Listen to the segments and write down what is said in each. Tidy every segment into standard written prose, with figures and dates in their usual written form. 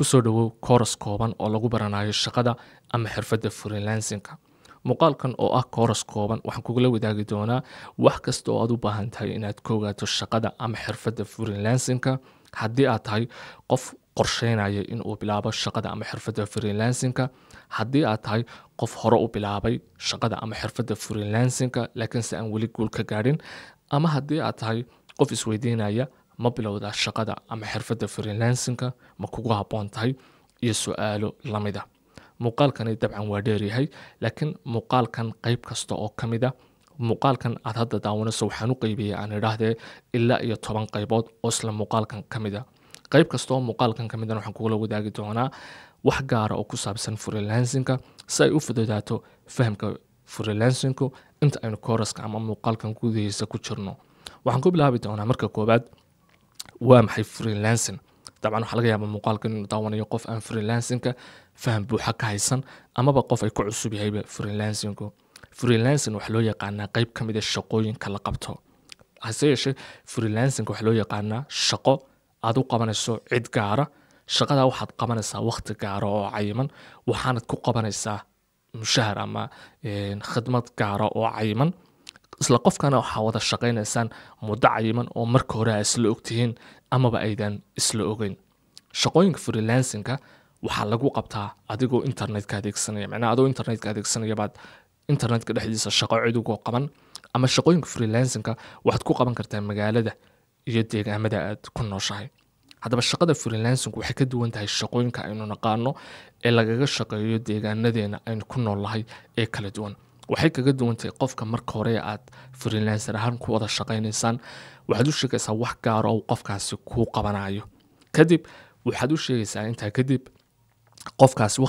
kusoo dhawow kooras kooban oo lagu baranayo shaqada ama xirfadda freelancing-ka. Muuqaalkan oo ah kooras kooban waxaan kugula wadaagi doonaa wax kasta oo aad u baahan tahay inaad ka ogaato shaqada ama xirfadda freelancing-ka haddii aad tahay qof qorsheynaya in uu bilaabo shaqada ama xirfadda freelancing-ka, haddii aad tahay qof hore u bilaabay shaqada ama xirfadda freelancing-ka laakiinse aan weli guul ka gaadhin, ama haddii aad tahay qof isweydiinaya ma bilowdaa shaqada ama xirfadda freelancing-ka ma kugu habboon tahay iyo su'aalo lamid ah. Muuqaalkani dabcan waa dheeryahay laakiin muuqaalkan qayb kasta oo ka mid ah muuqaalkan aad hadda daawanayso waxaan u qaybiyey aan idhaahdee ilaa iyo 10 qaybood oo isla muuqaalkan ka mid ah. qayb kasta oo muuqaalkan ka mid ah waxaan kugula wadaagi doonaa wax gaara oo ku saabsan freelancing-ka si ay u fududaato fahamka freelancing-ku inta aynu kooraska ama muuqaalkan gudihiisa ku jirno. Waxaan ku bilaabi doonaa marka koobaad waa maxay freelancing. dabcan waxaa laga yaabaa muuqaalkan inuu daawanayo qof aan freelancing-ka faham buuxa ka haysan amaba qof ay ku cusub yahayba freelancing-ku. Freelancing waxaa loo yaqaanaa qayb ka mid ah shaqooyinka la qabto. hase yeeshee freelancing waxaa loo yaqaanaa shaqo aad u qabanayso cid gaara. shaqada waxaad qabanaysaa waqti gaara oo cayiman, waxaanad ku qabanaysaa mushahar ama khidmad gaara oo cayiman. isla qofkana waxaa wada shaqaynaysaan muddo cayiman oo marka hore ay isla ogtihiin amaba aydan isla ogeyn. shaqooyinka freelancing-ka waxaa lagu qabtaa adigoo internetka adeegsanaya, macnaha adoo internetka adeegsanaya baad internetka dhexdiisa shaqo cid ugu qaban, ama shaqooyinka freelancing-ka waxaad ku qaban kartaa magaalada iyo deegaamada aad ku nooshahay. haddaba shaqada freelancing waxay ka duwan tahay shaqooyinka aynu naqaano ee lagaga shaqeeyo deegaanadeena aynu ku noolnahay ee kala duwan. waxay kaga duwan tahay qofka marka hore aad freelancer ahaan ku wada shaqaynaysaan waxaad u sheegaysaa wax gaar oo qofkaasi kuu qabanayo, kadib waxaad u sheegaysaa intaa kadib qofkaasi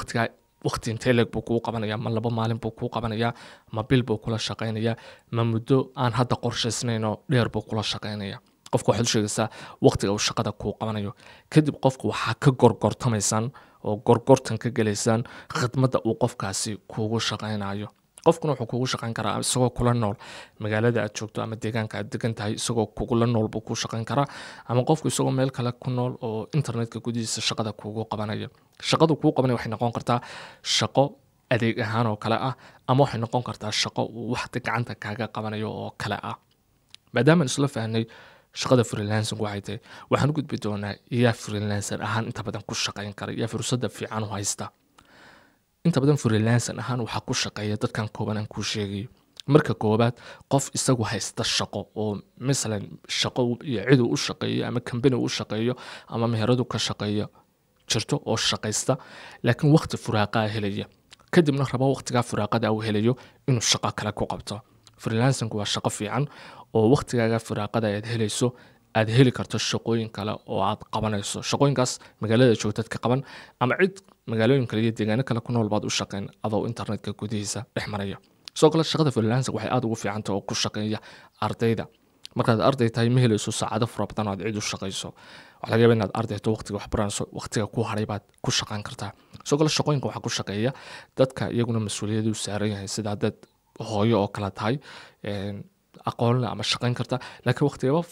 waqti intee leeg buu kuu qabanaya, ma 2 maalin buu kuu qabanaya, ma bil buu kula shaqaynaya, ma muddo aan hadda qorshaysnayn oo dheer buu kula shaqaynaya. qofka waxaad u sheegaysaa waqtiga uu shaqada kuu qabanayo, kadib qofka waxaa ka gorgortamaysaan oo gorgortan ka gelaysaan khidmadda uu qofkaasi kuugu shaqaynayo. qofkuna wuxuu kuugu shaqayn karaa isagoo kula nool magaalada aad joogto ama deegaanka aad degan tahay, isagoo kugula nool buu kuu shaqayn karaa, ama qofku isagoo meel kale ku nool oo internetka gudihiisa shaqada kuugu qabanaya. shaqadu kuu qabanaya waxay noqon kartaa shaqo adeeg ahaan oo kale ah, ama waxay noqon kartaa shaqo uu waxda gacanta kaaga qabanayo oo kale ah. maadaama isla fahnay shaqada freelancing waxay tahay, waxaan u gudbi doonaa yaa freelancer ahaan inta badan ku shaqayn kara, yaa fursadda fiican u haysta. inta badan freelancer ahaan waxaa ku shaqeeya dadkan kooban aan kuu sheegayo. marka koobaad qof isagu haysta shaqo oo masalan shaqo iyo cidu u shaqeeyo ama company u shaqeeyo ama meheradu ka shaqeeyo jirto oo shaqaysta laakiin waqti furaaqa helaya, kadibna rabo waqtiga furaaqada uu helayo inuu shaqo kale ku qabto. freelancing waa shaqo fiican oo waqtigaaga furaaqada aad helayso aad heli karto shaqooyin kale oo aad qabanayso. shaqooyinkaas magaalada joogtad ka qaban ama cid magaalooyin kale iyo deegaano kale ku nool baad u shaqayn adoo internetka gudihiisa dhex maraya. sidoo kale shaqada freelancing waxay aad ugu fiican tahay oo ku shaqeeya ardayda. markaad arday tahay ma helayso saacado fara badan oo aad cid u shaqayso, waxaa laga yaabaa inaad ardayto waqtiga wax baranayso, waqtiga ku haray baad ku shaqayn kartaa. sidoo kale shaqooyinka waxaa ku shaqeeya dadka iyaguna mas-uuliyadu u saaran yahay, sida dad hooyo oo kale tahay aqoon ama shaqayn karta laakiin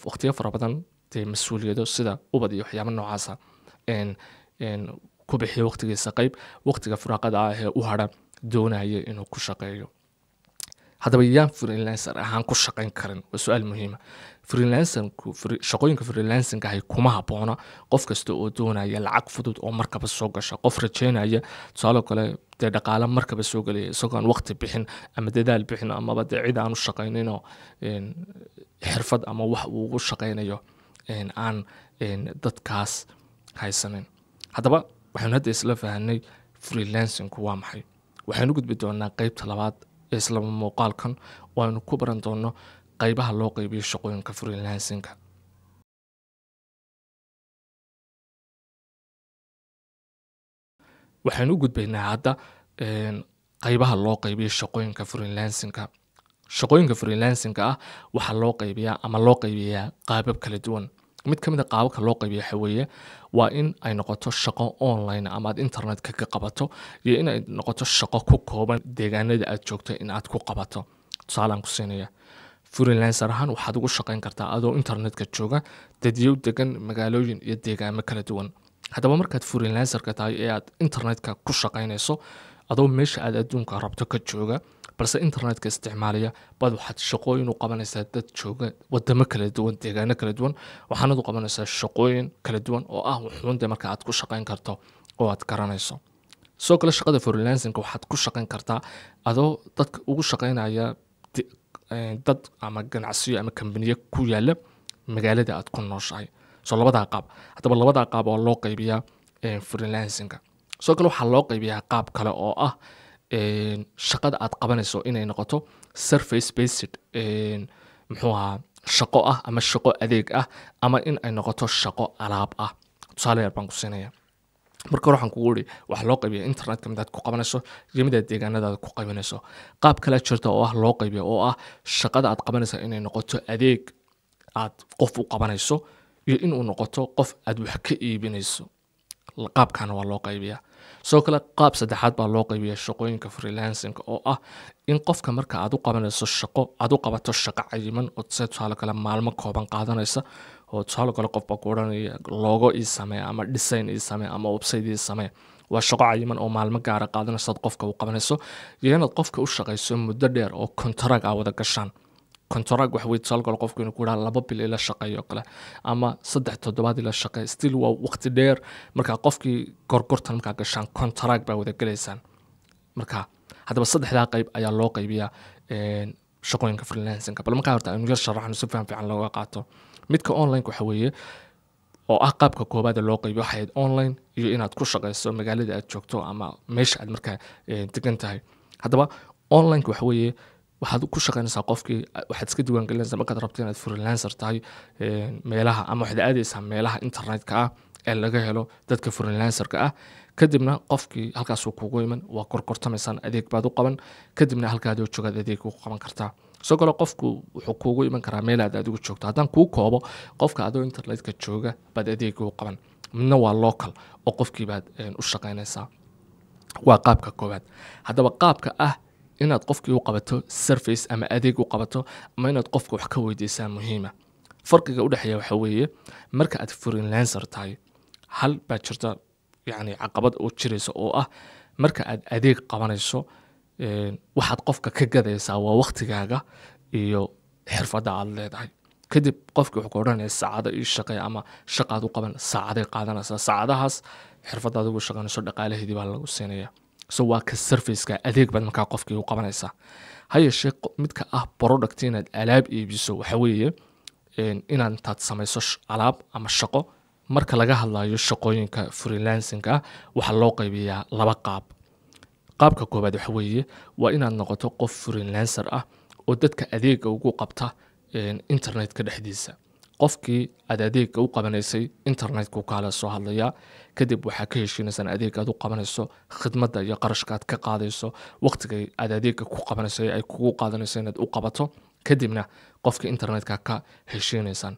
waqtiyo fara badan dee mas-uuliyado sida ubad iyo waxyaabo noocaasa ku bixiya waqtigiisa qayb waqtiga furaaqada ah ee u hadhan doonaya inuu ku shaqeeyo. haddaba yaan freelancer ahaan ku shaqayn karin waa su-aal muhiima. shaqooyinka freelancing ahay kuma habboona qof kasta oo doonaya lacag fudud oo markaba soo gasha, qof rajeynaya tusaale kale dee dhaqaale markaba soo gelaya isagoo aan waqti bixin ama dadaal bixin amaba dee cid aan u shaqayninoo xirfad ama wax uu ugu shaqaynayo aan dadkaas haysanin. haddaba waxaynu hadda isla fahanay freelancingku waa maxay. waxaynu gudbi doonaa qaybta labaad ee isla muuqaalkan oo aynu ku baran doono qaybaha loo qaybiyo shaqooyinka freelancing-ka. waxaynu u gudbaynaa hadda qaybaha loo qaybiyo shaqooyinka freelancing-ka. shaqooyinka freelancing-ka ah waxaa loo qaybiyaa ama loo qaybiyaa qaabab kala duwan. mid ka mid a qaababka loo qaybiyo waxa weeye waa in ay noqoto shaqo online ama aad internetka ka qabato, iyo in ay noqoto shaqo ku kooban deegaanada aad joogto in aad ku qabato. tusaalaan ku siinaya freelancer ahaan waxaad ugu shaqayn kartaa adoo internetka jooga dadyow degan magaalooyin iyo deegaamo kala duwan. haddaba markaad freelancerka tahay ee aad internetka ku shaqaynayso adoo meesha aad adduunka rabto ka jooga balse internetka isticmaalaya baad waxaad shaqooyin u qabanaysaa dad jooga wadamo kala duwan deegaano kala duwan waxaanad u qabanaysaa shaqooyin kala duwan oo ah wuxuunde marka aad ku shaqayn karto oo aad garanayso soo kale shaqada freelancingka waxaad ku shaqayn kartaa adoo dadka ugu shaqaynaya dad ama ganacsiyo ama kambaniyo ku yaala magaalada aad ku nooshahay soo labadaa qaab haddaba labadaa qaab oo loo qaybiyaa freelancingka soo kale waxaa loo qaybiyaa qaab kale oo ah shaqada aad qabanayso inay noqoto surface based muxuu ahaa shaqo ah ama shaqo adeeg ah ama in ay noqoto shaqo alaab ah tusaale yar baan ku siinaya marka hore waxaan kugu iri waxaa loo qaybiya internetka midaad ku qabanayso iyo midaad deegaanadaada ku qabanayso qaab kale jirta oo ah loo qaybiya oo ah shaqada aad qabanaysa inay noqoto adeeg aad qof u qabanayso iyo inuu noqoto qof aad wax ka iibinayso qaabkana waa loo qaybiyaa soo kale qaab saddexaad baa loo qaybiya shaqooyinka freelancingka oo ah in qofka marka aad u qabanayso shaqo aad u qabato shaqo cayiman oo se tusaale kale maalmo kooban qaadanaysa oo tusaale kale qofba ku odhanaya logo ii samee ama design ii samee ama website ii samee waa shaqo cayiman oo maalmo gaara qaadanaysa qofka u qabanayso iyo inaad qofka u shaqayso muddo dheer oo contract aa wada gashaan contract wax weey tusaale kale qofku inuu ku yiraahdo 2 bil ila shaqeeyo kale ama 3 toddobaad ila shaqeeyo still waa waqti dheer marka qofkii gorgortan marka gashaan contract baa wada galeysaan marka hadaba saddexda qayb ayaa loo qaybiyaa shaqooyinka freelancingka bal marka horta aynu yar sharaxno si fiican looga qaato midka online waxa weeye oo ah qaabka koobaad loo qaybiyo waxa online iyo inaad ku shaqeyso magaalada aad joogto ama meesha aad marka degan tahay hadaba online waxa weeye waxaad ku shaqaynaysaa qofkii waxaad iska diiwaan gelinaysaa markaad rabto inaad freelancer tahay meelaha ama waxaad aadaysaa meelaha internetka ah ee laga helo dadka freelancerka ah kadibna qofkii halkaas uu kugu iman waa korkortamaysan adeeg baad u qaban kadibna halkaad oo joogaad adeeg u qaban kartaa soo kale qofku wuxuu kugu iman karaa meel aad adigu joogto haddaan kuu koobo qofka adoo internetka jooga baad adeeg u qaban midna waa local oo qofkii baad u shaqaynaysaa waa qaabka koobaad haddaba qaabka ah inaad qofkii u qabato surface ama adeeg u qabato ama inaad qofka wax ka weydiisaa muhiima farqiga u dhaxeeya waxa weeye marka aad freelancer tahay hal baa jirta yani caqabad oo jiraysa oo ah marka aad adeeg qabanayso waxaad qofka ka gadaysaa waa waqtigaaga iyo xirfadda aad leedahay kadib qofkii wuxuu ku odhanayaa saacado ii shaqee ama shaqaad u qaban saacaday qaadanaysaa saacadahaas xirfaddaad ugu shaqaynayso dhaqaalaheedii baa lagu siinayaa so waa ka surfaceka adeeg baad markaa qofkii u qabanaysaa ha yeeshee midka ah product inaad alaab iibiso waxa weeye inaad intaad samayso alaab ama shaqo marka laga hadlayo shaqooyinka freelancingka waxaa loo qaybiyaa laba qaab qaabka koobaad waxa weeye waa inaad noqoto qof freelancer ah oo dadka adeega ugu qabta internetka dhexdiisa qofkii aad adeega u qabanaysay internetku kaala soo hadlayaa kadib waxaa ka heshiinaysan adeeg aad u qabanayso khidmadda iyo qarashka aad ka qaadayso waqtiga aad adeega ku qabanayso ay kugu qaadanayso inaad u qabato kadibna qofka internetka ka heshiinaysan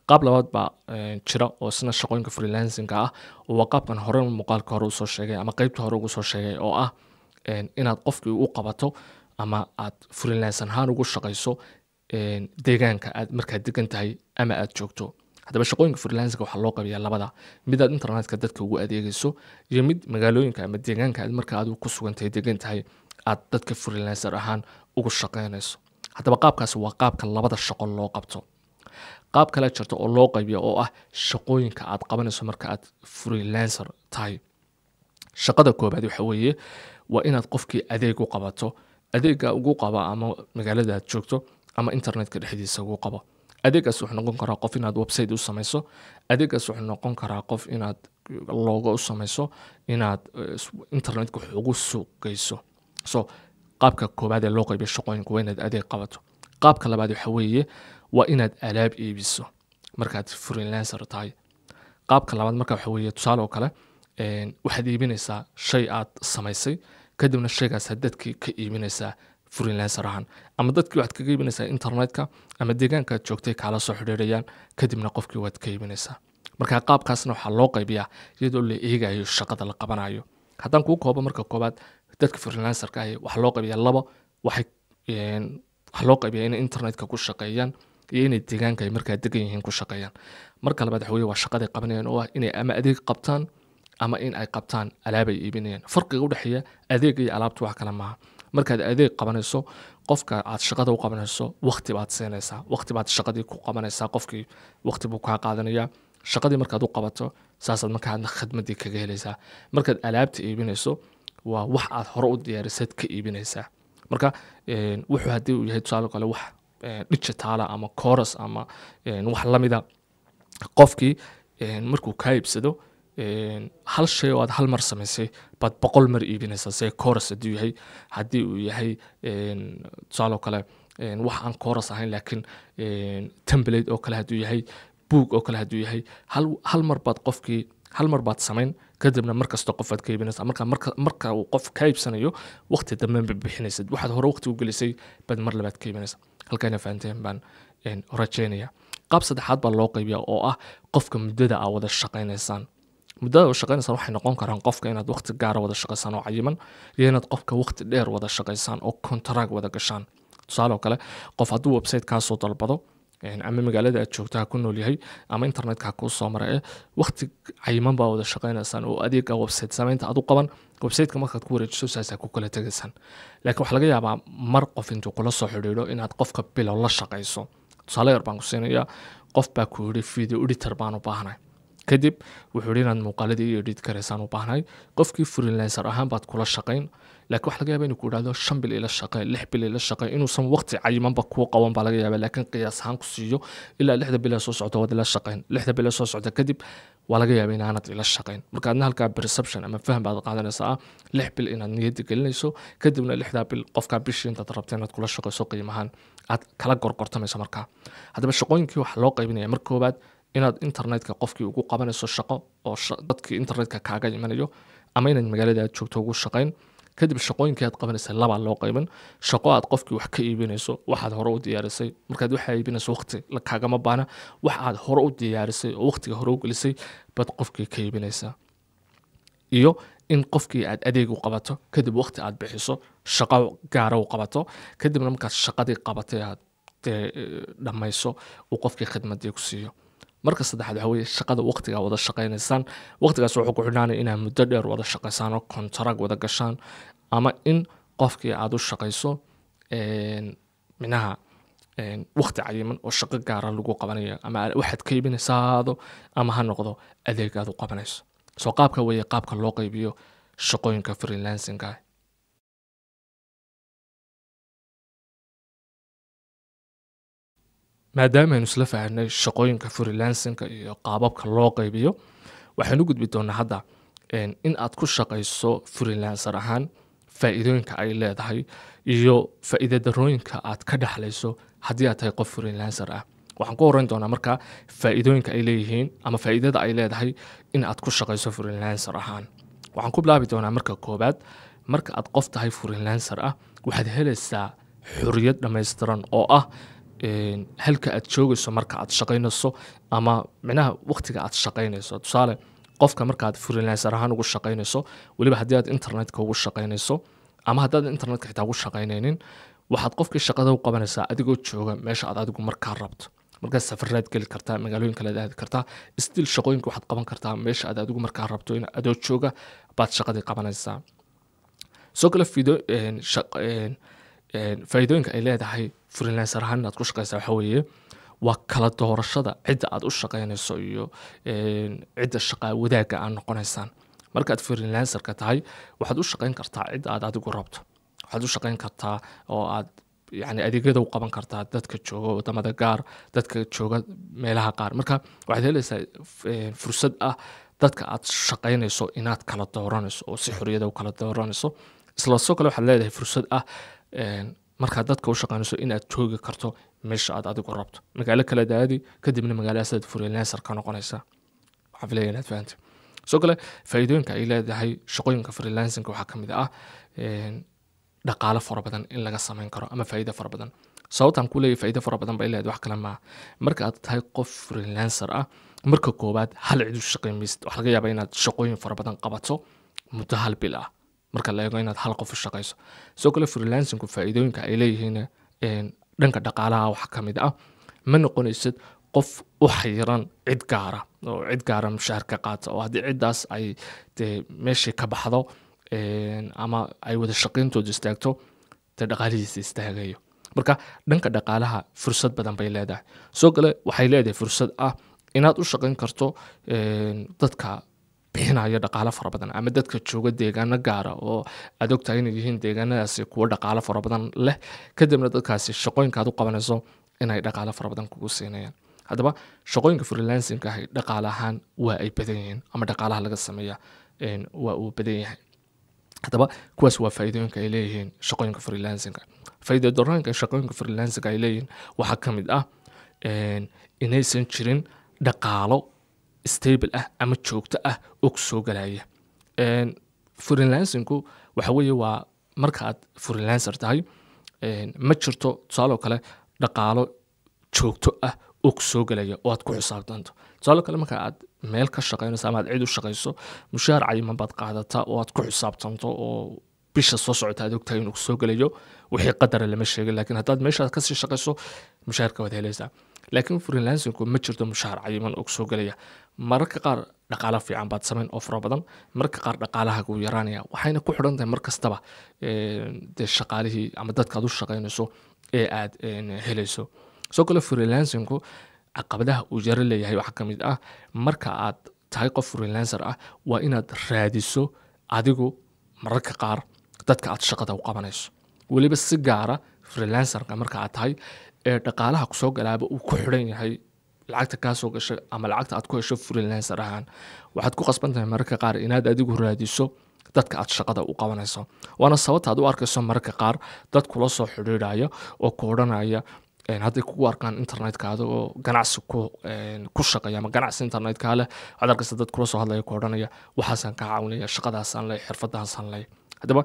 qaab labaad baa jira oo isna shaqooyinka freelancingka ah oo qaabkan hore muuqaalka hore usoo sheegay ama qaybta hore ugu soo sheegay oo ah inaad qofkii u qabato ama aad freelancer ahaan ugu shaqayso deegaanka aad markaad degan tahay ama aad joogto haddaba shaqooyinka freelancingka waxaa loo qabiyaa labada mid aad internetka dadka ugu adeegayso iyo mid magaalooyinka ama deegaanka aad marka aad ku sugantahay degan tahay aad dadka freelancer ahaan ugu shaqaynayso haddaba qaabkaas waa qaabka labada shaqo loo qabto qaab kale jirta oo loo qaybiyo oo ah shaqooyinka aad qabanayso marka aad freelancer tahay shaqada koobaad waxa weeye waa inaad qofkii adeeg u qabato adeega ugu qaba ama magaalada aad joogto ama internetka dhexdiisa ugu qabo adeegaas wuxuu noqon karaa qof inaad website u samayso adeegaas wuxuu noqon karaa qof inaad logo u samayso inaad internetka ugu suuq geyso so qaabka koobaad ee loo qaybiyo shaqooyinka waa inaad adeeg qabato qaabka labaad waxa weeye waa inaad alaab iibiso markaad freelancer tahay qaabka labaad marka waxa weeye tusaale oo kale waxaad iibinaysaa shay aad samaysay kadibna shaygaas dadkii ka iibinaysaa freelancer ahaan ama dadkii waxaad kaga iibinaysaa internetka ama deegaanka aad joogtay kaala soo xidhiidhayaan kadibna qofkii waad ka iibinaysaa marka qaabkaasna waxaa loo qaybiyaa iyadoo la eegayo shaqada la qabanayo haddaan kuu koobo marka koobaad dadka freelancerka ah waxaa loo qaybiyaa labo waxaa loo qaybiyaa inay internetka ku shaqeeyaan iyo inay deegaanka ay markaa degan yihiin ku shaqeeyaan marka labaad waxa weeye waa shaqaday qabanayaan oo ah inay ama adeeg qabtaan ama in ay qabtaan alaabay iibinayaan. Farqiga u dhexeeya adeega iyo alaabtu wax kala maaha. Markaad adeeg qabanayso qofka aad shaqada u qabanayso waqti baad siinaysaa, waqti baad shaqadii ku qabanaysaa, qofkii waqti buu kaa qaadanayaa. Shaqadii markaad u qabato saasaad markaadna khidmadii kaga helaysaa. Markaad alaabta iibinayso waa wax aad hore u diyaarisad ka iibinaysaa. Marka wuxuu haddii uu yahay tusaale kale wax digital ama course ama wax lamida qofkii markuu kaa iibsado hal shay oo aad hal mar samaysay baad 100 mar iibinaysaa say course haddii uu yahay tusaale kale wax aan course ahayn laakiin template oo kale hadduu yahay book oo kale hadduu yahay hal mar baad qofkii hal mar baad samayn kadibna markasta qof aad ka iibinaysaa. marka uu qof ka iibsanayo waqti dambe bixinaysid waxaad hore waqti u gelisay baad mar labaad ka iibinaysaa. halkayna fahanteen baan rajaynaya. qaab saddexaad baa loo qaybiyaa oo ah qofka muddada aad wada shaqaynaysaan. muddada aad shaqaynaysaan waxay noqon karaan qofka inaad waqti gaar ah wada shaqaysaan oo cayiman iyo inaad qofka waqti dheer wada shaqaysaan oo contract wada gashaan. tusaale kale qof hadduu website kaa soo dalbado ama magaalada aad joogto ha ku nool yahay ama internetka ha kuu soo maray waqti cayiman baa wada shaqaynaysaan oo adeega website samaynta aad u qaban websiteka markaad ku wareejiso saas ku kala tagaysaan. laakiin waxa laga yaabaa mar qof intuu kula soo xidhiidho inaad qofka bilow la shaqayso. tusaale yar baan ku siinayaa qof baa ku yidhi video editor baan u baahnay kadib wuxuu yidhi inaad muuqaaladii iyo edit karaysaan u baahnay qofkii freelancer ahaan baad kula shaqayn laakiin waxa laga yaabaa inuu ku yidhaahdo 5 bil ila shaqay 6 bil ila shaqay inuusan waqti cayimanba kuu qaban baa laga yaabaa laakiin qiyaas ahaan ku siiyo ilaa 6 bil soo socdo wada la shaqayn 6 bil soo socdo kadib waa laga yaabaa inaanad ila shaqayn. marka adna halka perception ama faham baad qaadanaysaa 6 bil inaad niyad gelinayso kadibna 6 bil qofka bishii intaad rabtay inaad kula shaqayso qiimahan aad kala gorgortamayso. marka hadaba shaqooyinkii wax loo qaybinaya marka koobaad inaad internetka qofkii ugu qabanayso shaqo oo dadkii internetka kaaga imanayo ama inaad magaalada aad joogto ugu shaqayn. kadib shaqooyinkii aad qabanaysa laba loo qaybin shaqo aad qofkii wax ka iibinayso waxaad hore u diyaarisay markaad waxa iibinayso waqti la kaagama baana wax aad hore u diyaarisay oo waqtiga hore u gelisay bad qofkii ka iibinaysaa. iyo in qofkii aad adeeg u qabato kadib waqti aad bixiso shaqo gaar ah u qabato kadibna markaad shaqadii qabatay aad dhamayso uu qofkii khidmadii ku siiyo. marka saddexaad waxa weeye shaqada waqtiga wada shaqaynaysaan waqtigaas wuxuu ku xidhnaanay inaad muddo dheer wada shaqaysaan oo contract wada gashaan ama in qofkii aad u shaqayso minaha waqti cayiman oo shaqo gaar ah lagu qabanayo ama waxaad ka iibinaysaado ama ha noqdo adeeg aad u qabanayso. soo qaabka weeye qaabka loo qaybiyo shaqooyinka freelancing ah. maadaama aynu isla fahanay shaqooyinka freelancing iyo qaababka loo qaybiyo waxaanu gudbi doonaa hadda in aad ku shaqayso freelancer ahaan faa'iidooyinka ay leedahay iyo faa'iido darooyinka aad ka dhaxlayso haddii aad tahay qof freelancer ah. waxaan ku horeyn doonaa marka faa'iidooyinka ay leeyihiin ama faa'iidada ay leedahay in aad ku shaqayso freelancer ahaan. waxaan ku bilaabi doonaa marka koobaad marka aad qof tahay freelancer ah waxaad helaysaa xorriyad dhammaystiran oo ah halka aad joogayso marka aad shaqaynayso ama micnaha waqtiga aad shaqaynayso. tusaale qofka marka aad freelancer ahaan ugu shaqaynayso waliba haddii aad internetka ugu shaqaynayso ama haddaad internetka xitaa ugu shaqaynaynin waxaad qofkii shaqada u qabanaysaa adigoo jooga meesha aad adigu markaa rabto. markaas safaraad geli kartaa magaalooyin kale aad kartaa still shaqooyinka waxaad qaban kartaa meesha aad adigu markaa rabto in adoo jooga baad shaqadii qabanaysaa. soo kale faa'iidooyinka ay leedahay freelancer ahaan inaad ku shaqaysaa waxa weeye waa kala doorashada cidda aad u shaqaynayso iyo cidda shaqa wadaagga aad noqonaysaan. markaad freelancerka tahay waxaad u shaqayn kartaa cidda aad adigu rabto waxaad u shaqayn kartaa oo aad يعني adeegyada u qaban kartaa dadka jooga wadamada gaar dadka jooga meelaha qaar. marka waxaad helaysaa fursad ah dadka aad shaqaynayso inaad kala dooranayso oo si xorriyada u kala dooranayso. isla soo kale waxaad leedahay fursad ah markaad dadka u shaqaynayso inaad joogi karto meesha aad adigu rabto magaalo kale daadi kadibna magaaladaas aad freelancer ka noqonaysaa. waxaan filayaa inaad fahantay. soo kale faa'iidooyinka ay leedahay shaqooyinka freelancing waxaa ka mid ah dhaqaale fara badan in laga samayn karo ama faa'iido fara badan. sababtaan ku leeyahay faa'iido fara badan bay leedahay wax kale ma marka aad tahay qof freelancer ah marka koobaad hal cid u shaqaymaysid waxa laga yaabaa inaad shaqooyin fara badan qabato muddo hal bil ah marka la eego inaad hal qof u shaqayso. soo kale freelancingku faa'iidooyinka ay leeyihiin dhanka dhaqaalaha waxa ka mid ah ma noqonaysid qof u xayiran cid gaara oo cid gaara mushaar ka qaata oo haddii ciddaas ay dee meeshii ka baxdo ama ay wada shaqayntoodu istaagto dee dhaqaalihiisa istaagayo. marka dhanka dhaqaalaha fursad badan bay leedahay. soo kale waxay leedahay fursad ah inaad u shaqayn karto dadka bixinaya dhaqaalo fara badan ama dadka jooga deegaano gaara oo aad ogtahay inay yihiin deegaanadaasi kuwo dhaqaalo fara badan leh, kadibna dadkaasi shaqooyinka aad u qabanayso inay dhaqaalo fara badan kugu siinayaan. haddaba shaqooyinka freelancing ahi dhaqaale ahaan waa ay badan yihiin ama dhaqaalaha laga sameeya waa uu badan yahay. haddaba kuwaas waa faa'iidooyinka ay leeyihiin shaqooyinka freelancing-ka. faa'iido darrooyinka shaqooyinka freelancing ay leeyihiin waxaa ka mid ah inaysan jirin dhaqaalo stable ah ama joogto ah oo ku soo galaya. freelancing-ku waxa weeye waa marka aad freelancer tahay ma jirto tusaale kale dhaqaalo joogto ah oo ku soo galaya oo aad ku xisaabtanto. tusaale kale marka aad meel ka shaqaynayso ama aad cid u shaqayso mushaar cayiman baad qaadataa oo aad ku xisaabtanto oo bisha soo socota aad ogtahay inuu kusoo galayo, wixii qadara lama sheegin, laakiin haddaad meeshaad kasii shaqayso mushaarka waad helaysaa. laakiin freelancingku ma jirto mushaar cayiman oo kusoo galaya. mararka qaar dhaqaala fiican baad samayn oo fara badan, mararka qaar dhaqaalaha uu yaraanaya, waxayna ku xidhan tahay mar kastaba dee shaqaalihii ama dadka aad u shaqaynayso ee aad helayso. soo kale freelancingku caqabadaha uu yaro leeyahay waxaa ka mid ah marka aad tahay qof freelancer ah waa inaad raadiso adigu mararka qaar dadka aad shaqada u qabanayso, weliba si gaara freelancerka marka aad tahay ee dhaqaalaha kusoo galaaba uu ku xidhan yahay lacagta kaa soo gashay ama lacagta aad ku hesho freelancer ahaan. waxaad ku qasban tahay mararka qaar inaad adigu raadiso dadka aad shaqada u qabanayso, waana sababta aad u arkayso mararka qaar dad kula soo xidhiidhaya oo ku odhanaya hadday kugu arkaan internetka adagoo ganacsi ku shaqeeya ama ganacsi internetka leh, waxaad arkaysa dad kula soo hadlaya ku odhanaya waxaasaan kaa caawinaya, shaqadaasaan leh, xirfadaasaan leh. haddaba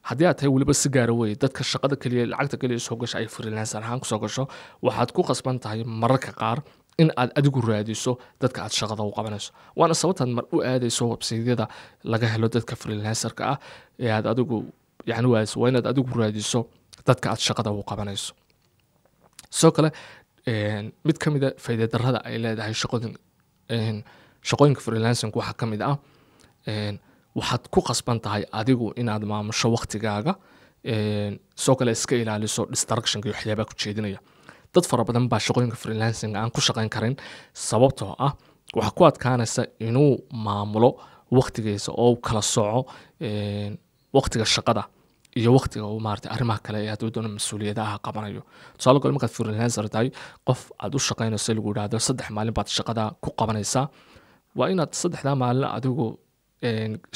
haddii aad tahay weliba si gaara weye dadka shaqada keliya lacagta keliya soo gasha ay freelancer ahaan kusoo gasho, waxaad ku qasban tahay mararka qaar in aad adigu raadiso dadka aad shaqada u qabanayso. waana sababtaad mar u aadayso websaydyada laga helo dadka freelancerka ah ee aad adigu yani waa inaad adigu raadiso dadka aad shaqada u qabanayso. sidoo kale mid ka mida faa'iido darrada ay leedahay shaqooyinka freelancing waxaa ka mid ah waxaad ku qasban tahay adigu inaad maamusho waqtigaaga, sidoo kale iska ilaaliso distractionka iyo waxyaabaha ku jeedinaya. dad fara badan baa shaqooyinka freelancing aan ku shaqayn karin sababtoo ah waxaa ku adkaanaysa inuu maamulo waqtigiisa oo kala sooco waqtiga shaqada iyo waqtiga uu maartay arrimaha kale ee hadduu doono mas-uuliyadaha qabanayo. tusaale kale markaad freelancer tahay qof aad u shaqaynayso lagu yidhaahdo 3 maalin baad shaqada ku qabanaysaa, waa inaad 3 maalin adigu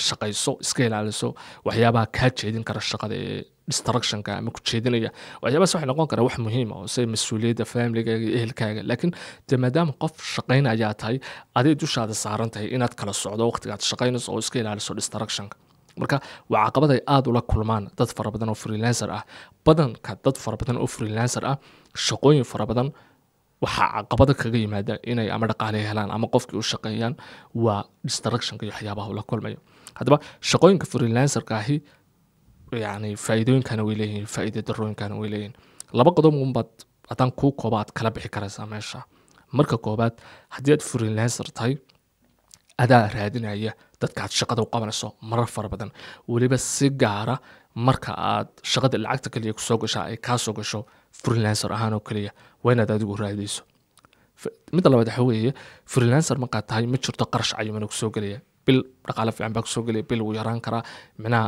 shaqayso, iska ilaaliso waxyaabaha kaa jeedin kara shaqada ee distractionka ama ku jeedinaya. waxyaabahaas waxay noqon karaa wax muhiim ah oo sida mas-uuliyadda familigaaga iyo ehelkaaga, laakiin dee maadaama qof shaqaynayaa tahay aday dushaada saaran tahay inaad kala socdo waqtiga aad shaqaynayso oo iska ilaaliso distractionka. marka waa caqabad ay aad ula kulmaan dad fara badan oo freelancer ah. badanka dad fara badan oo freelancer ah shaqooyin fara badan waxaa caqabada kaga yimaada inay ama dhaqaale helaan ama qofkii u shaqeeyaan waa distractionka iyo waxyaabaha ula kulmayo. haddaba shaqooyinka freelancerka ahi yani faa'iidooyinkana way leeyihiin, faa'iido darrooyinkana way leeyihiin. laba qodob unbaad haddaan kuu koobaad kala bixi karaysaa meesha. marka koobaad haddii aad freelancer tahay adaa raadinaya dadka aad shaqada u qabanayso marar fara badan, weliba si gaara marka aad shaqada lacagta kaliya kusoo gashaa ay kaa soo gasho freelancer ahaan oo kaliya waa inaad adigu raadiyso. midda labaad waxa weeye freelancer markaad tahay ma jirto qarash cayiman oo kusoo gelaya, bil dhaqaale fiican baa kusoo gelaya, bil wuu yaraan karaa, micnaha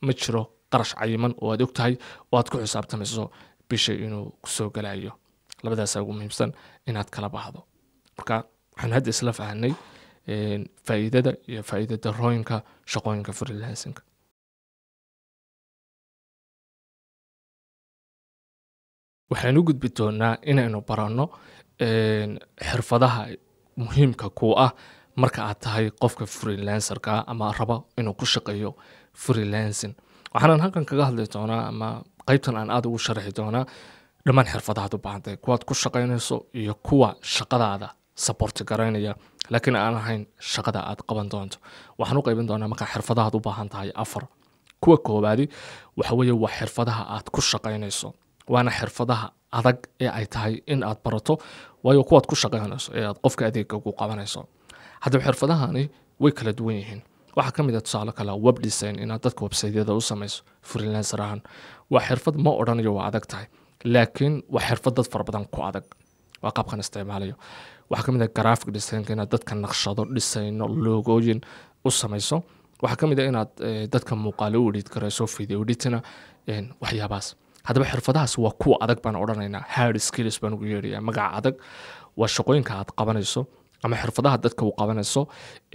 ma jiro qarash cayiman oo aad ogtahay oo aad ku xisaabtamayso bisha inuu kusoo galayo. labadaasaa ugu muhiimsan inaad kala baxdo. marka waxaan hadda isla fahanay faa'iidada iyo faa'iido darrooyinka shaqooyinka freelancing. waxaan u gudbi doonaa inaynu baranno xirfadaha muhiimka ku ah marka aad tahay qofka freelancerka ama raba inuu ku shaqeeyo freelancing. waxaanan halkan kaga hadli doonaa ama qaybtan aan aad ugu sharxi doonaa dhammaan xirfadahaad u baahantahay, kuwaad ku shaqaynayso iyo kuwa shaqadaada saborti garaynaya laakiin aan ahayn shaqada aad qaban doonto. waxaan u qaybin doonaa markaa xirfadahaad u baahan tahay 4. kuwa koobaadi waxa weeye waa xirfadaha aad ku shaqaynayso, waana xirfadaha adag ee ay tahay in aad barato waayo kuwaad ku shaqaynayso ee aad qofka adeega ugu qabanayso haddaba xirfadahani way kala duwan yihiin waxaa ka mid ah tusaale kale web design inaad dadka website-yada u samayso freelancer ahaan waa xirfad ma odhanayo waa adag tahay laakiin waa xirfad dad fara badan ku adag waa qaabkan isticmaalayo waxaa ka mid ah graphic design inaad dadka naqshado dhisayno logooyin u samayso waxaa ka mid ah inaad dadka muuqaalo u edit garayso video editina waxyaabahaas haddaba xirfadahaas waa kuwa adag baan odhanaynaa hard skills baan ugu yeedhayaa magaca adag waa shaqooyinka aad qabanayso ama xirfadaha dadka u qabanayso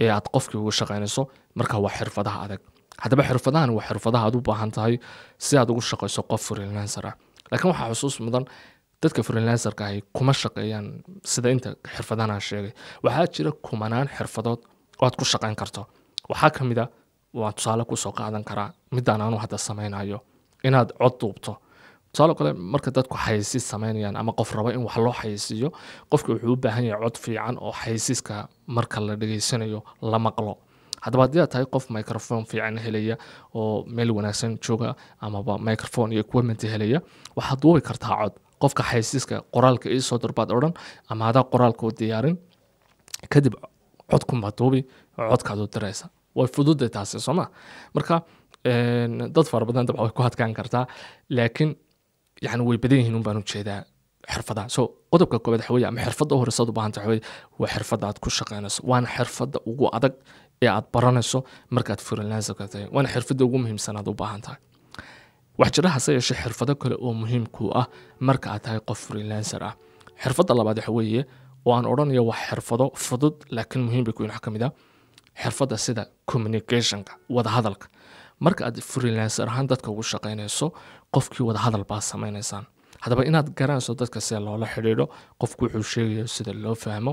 ee aad qofkii uga shaqaynayso marka waa xirfadaha adag haddaba xirfadahan waa xirfadaha aad u baahan tahay si aad ugu shaqayso qof freelancer ah laakiin waxaa xusuus mudan dadka freelancerka ahi kuma shaqeeyaan sida inta xirfadahan aan sheegay waxaa jira kumanaan xirfadood oo aad ku shaqayn karto waxaa ka mid ah waan tusaale kusoo qaadan karaa midaan aanu hadda samaynayo inaad cod duubto tusaale kale marka dadku xayeysiis samaynayaan ama qof raba in wax loo xayeysiiyo qofka wuxuu u baahan yahay cod fiican oo xayeysiiska marka la dhageysanayo la maqlo haddaba haddii aad tahay qof microphone fiican helaya oo meel wanaagsan jooga amaba microphone iyo equipment helaya waxaad duubi kartaa cod qofka xayeysiiska qoraalka ii soo dirbaad odhan ama hadaa qoraalka u diyaarin kadib codkunbaad duubi codkaad u diraysa way fududay taasi sooma marka dad fara badan dabca way ku hadkaan kartaa laakiin يعني way badan yihiin baan u jeedaa xirfadaha so qodobka koobaad waxa weeye ama xirfadda u horeysa u baahan tahay waa xirfadda aad ku shaqaynayso waana xirfadda ugu adag ee aad baranayso markaad freelancer ka tahay waana xirfadda ugu muhiimsan aad u baahan tahay wax jira hase yeeshee xirfado kale oo muhiim ku ah marka aad tahay qof freelancer ah xirfadda labaad waxa weeye oo aan odhanayo waa xirfado fudud laakiin muhiim bay ku yihiin ka mid ah xirfadda sida communicationka wada hadalka marka aad freelancer ahaan dadka ugu shaqaynayso qofkii wada hadal baa samaynaysaan haddaba inaad garanayso dadka sida loola xidhiidho qofku wuxuu sheegayo sida loo fahmo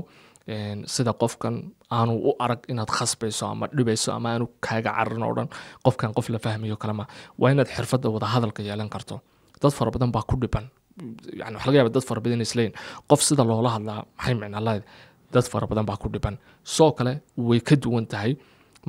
sida qofkan aanu u arag inaad khasbayso ama dhibayso ama aanu kaaga carin oo dhan qofkan qof la fahmayo kalama waa inaad xirfadda wada hadalka yeelan karto dad fara badan baa ku dhiban yani waxa laga yaabaa dad fara badan isleeyin qof sida loola hadlaa maxay micna lahayd dad fara badan baa ku dhiban soo kale way ka duwan tahay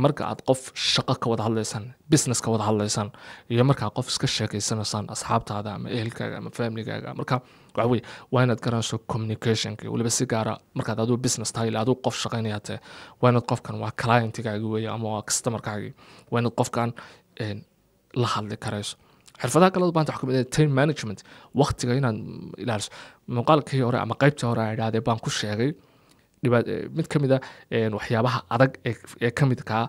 marka aad qof shaqo ka wada hadlaysaan business ka wada hadlaysaan iyo marka qof iska sheekaysanaysaan asxaabtaada ama ehelkaaga ama familygaaga marka waxa weeye waa inaad garanayso communicationka waliba si gaara markaad aduu business tahay ilaa aduu qof shaqaynaya tahay waa inaad qofkan waa clientigaaga weeye ama waa customerkaagi waa inaad qofkan la hadli karayso xirfadaha kale baanta waxa ka mid ah time management waqtiga inaad ilaaliso muuqaalkii hore ama qaybtii hore aan idhaahdee baan ku sheegay mid ka mid ah waxyaabaha adag ee ka midka